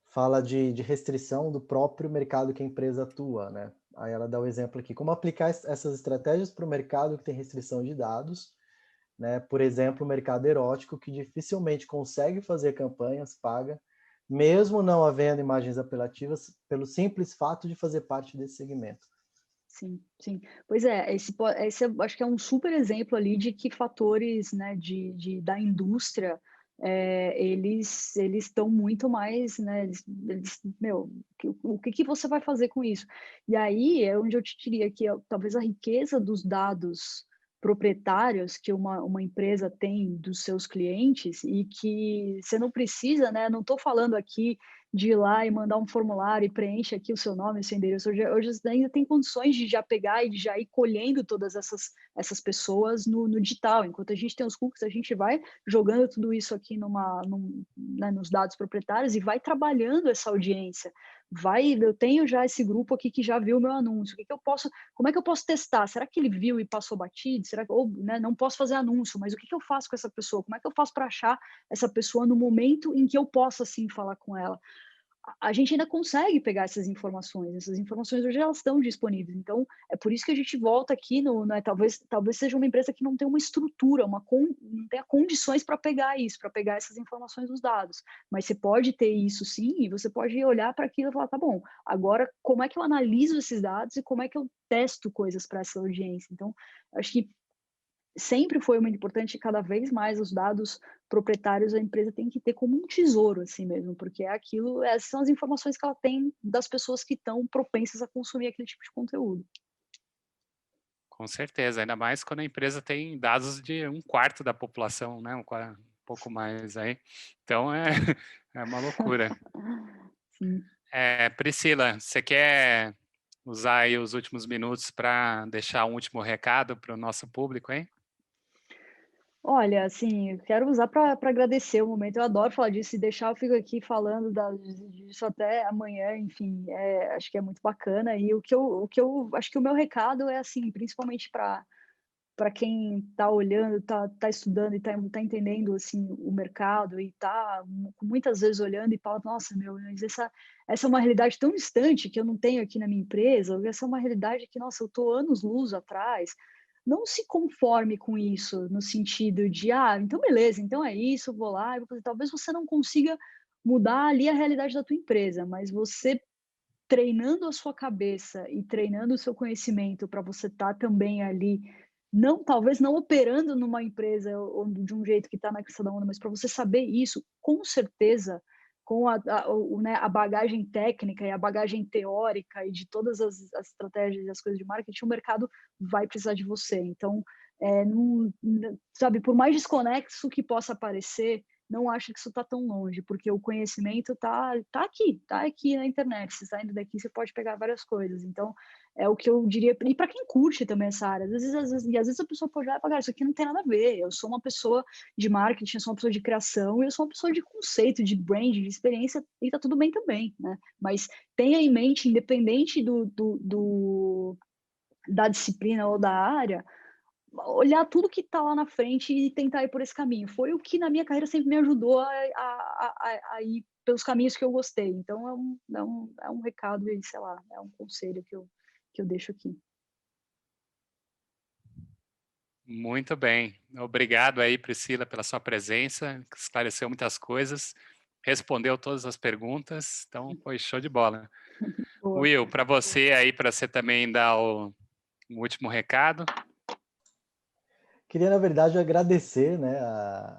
fala de restrição do próprio mercado que a empresa atua, né? Aí ela dá o exemplo aqui, como aplicar essas estratégias para o mercado que tem restrição de dados, né? Por exemplo, o mercado erótico, que dificilmente consegue fazer campanhas paga, mesmo não havendo imagens apelativas, pelo simples fato de fazer parte desse segmento. Sim, sim. Pois é, esse eu acho que é um super exemplo ali de que fatores, né, da indústria, eles estão muito mais, né, meu, o que que você vai fazer com isso? E aí é onde eu te diria que talvez a riqueza dos dados proprietários que uma empresa tem dos seus clientes e que você não precisa, né, não estou falando aqui de ir lá e mandar um formulário e preenche aqui o seu nome, o seu endereço. Hoje você ainda tem condições de já pegar e de já ir colhendo todas essas pessoas no digital. Enquanto a gente tem os cookies, a gente vai jogando tudo isso aqui né, nos dados proprietários e vai trabalhando essa audiência. Eu tenho já esse grupo aqui que já viu o meu anúncio. Como é que eu posso testar? Será que ele viu e passou batido? Ou, né, não posso fazer anúncio, mas o que que eu faço com essa pessoa? Como é que eu faço para achar essa pessoa no momento em que eu possa, assim, falar com ela? A gente ainda consegue pegar essas informações hoje elas estão disponíveis, então é por isso que a gente volta aqui né, talvez seja uma empresa que não tem uma estrutura, não tenha condições para pegar isso, para pegar essas informações dos dados, mas você pode ter isso sim, e você pode olhar para aquilo e falar, tá bom, agora como é que eu analiso esses dados e como é que eu testo coisas para essa audiência? Então, acho que sempre foi muito importante, cada vez mais os dados proprietários a empresa tem que ter como um tesouro, assim mesmo, porque essas são as informações que ela tem das pessoas que estão propensas a consumir aquele tipo de conteúdo. Com certeza, ainda mais quando a empresa tem dados de 1/4 da população, né, um pouco mais aí. Então é uma loucura. Sim. Priscila, você quer usar aí os últimos minutos para deixar um último recado para o nosso público, hein? Olha, assim, eu quero usar para agradecer o momento. Eu adoro falar disso, e deixar eu fico aqui falando disso até amanhã, enfim, acho que é muito bacana. E o que eu acho que o meu recado é assim, principalmente para quem está olhando, está estudando e está entendendo assim o mercado e está muitas vezes olhando e fala, nossa, meu, mas essa é uma realidade tão distante que eu não tenho aqui na minha empresa, ou essa é uma realidade que, nossa, eu estou anos-luz atrás. Não se conforme com isso, no sentido de, então beleza, então é isso, vou lá, eu vou fazer. Talvez você não consiga mudar ali a realidade da tua empresa, mas você treinando a sua cabeça e treinando o seu conhecimento para você estar também ali, talvez não operando numa empresa ou de um jeito que está na crista da onda, mas para você saber isso, com certeza, com né, a bagagem técnica e a bagagem teórica e de todas as estratégias e as coisas de marketing, o mercado vai precisar de você. Então, sabe, por mais desconexo que possa parecer, não acho que isso está tão longe, porque o conhecimento tá aqui na internet. Você saindo daqui, você pode pegar várias coisas. Então, é o que eu diria. E para quem curte também essa área, às vezes a pessoa pode olhar e falar, isso aqui não tem nada a ver. Eu sou uma pessoa de marketing, eu sou uma pessoa de criação, e eu sou uma pessoa de conceito, de brand, de experiência, e tá tudo bem também, né? Mas tenha em mente, independente da disciplina ou da área, olhar tudo que está lá na frente e tentar ir por esse caminho. Foi o que na minha carreira sempre me ajudou a ir pelos caminhos que eu gostei. Então é um recado e, sei lá, é um conselho que eu deixo aqui. Muito bem. Obrigado aí, Priscila, pela sua presença, que esclareceu muitas coisas, respondeu todas as perguntas, então foi show de bola. Boa. Will, para você aí, para você também dar o último recado. Queria, na verdade, agradecer, né,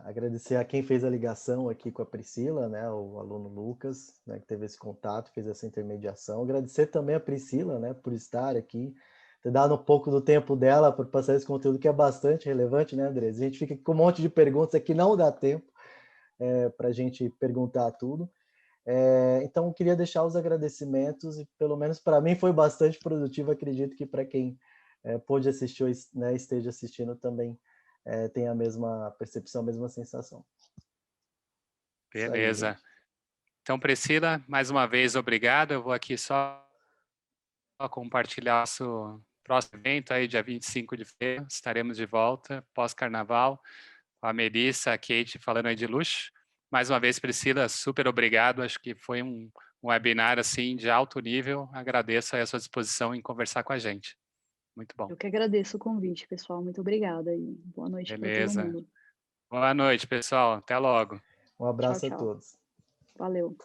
agradecer a quem fez a ligação aqui com a Priscila, né, o aluno Lucas, né, que teve esse contato, fez essa intermediação. Agradecer também a Priscila, né, por estar aqui, ter dado um pouco do tempo dela para passar esse conteúdo que é bastante relevante, né, Andrés? A gente fica com um monte de perguntas aqui, não dá tempo para a gente perguntar tudo. Então, eu queria deixar os agradecimentos e, pelo menos para mim, foi bastante produtivo. Acredito que para quem pôde assistir, né, esteja assistindo também tem a mesma percepção, a mesma sensação. Beleza. Então, Priscila, mais uma vez, obrigado. Eu vou aqui só compartilhar nosso próximo evento aí, dia 25 de fevereiro. Estaremos de volta, pós-carnaval, com a Melissa, a Kate falando aí de luxo. Mais uma vez, Priscila, super obrigado. Acho que foi um um webinar assim de alto nível. Agradeço aí a sua disposição em conversar com a gente. Muito bom. Eu que agradeço o convite, pessoal. Muito obrigada e boa noite para todo Beleza. mundo. Boa noite, pessoal. Até logo. Um abraço Tchau, a tchau. todos. Valeu.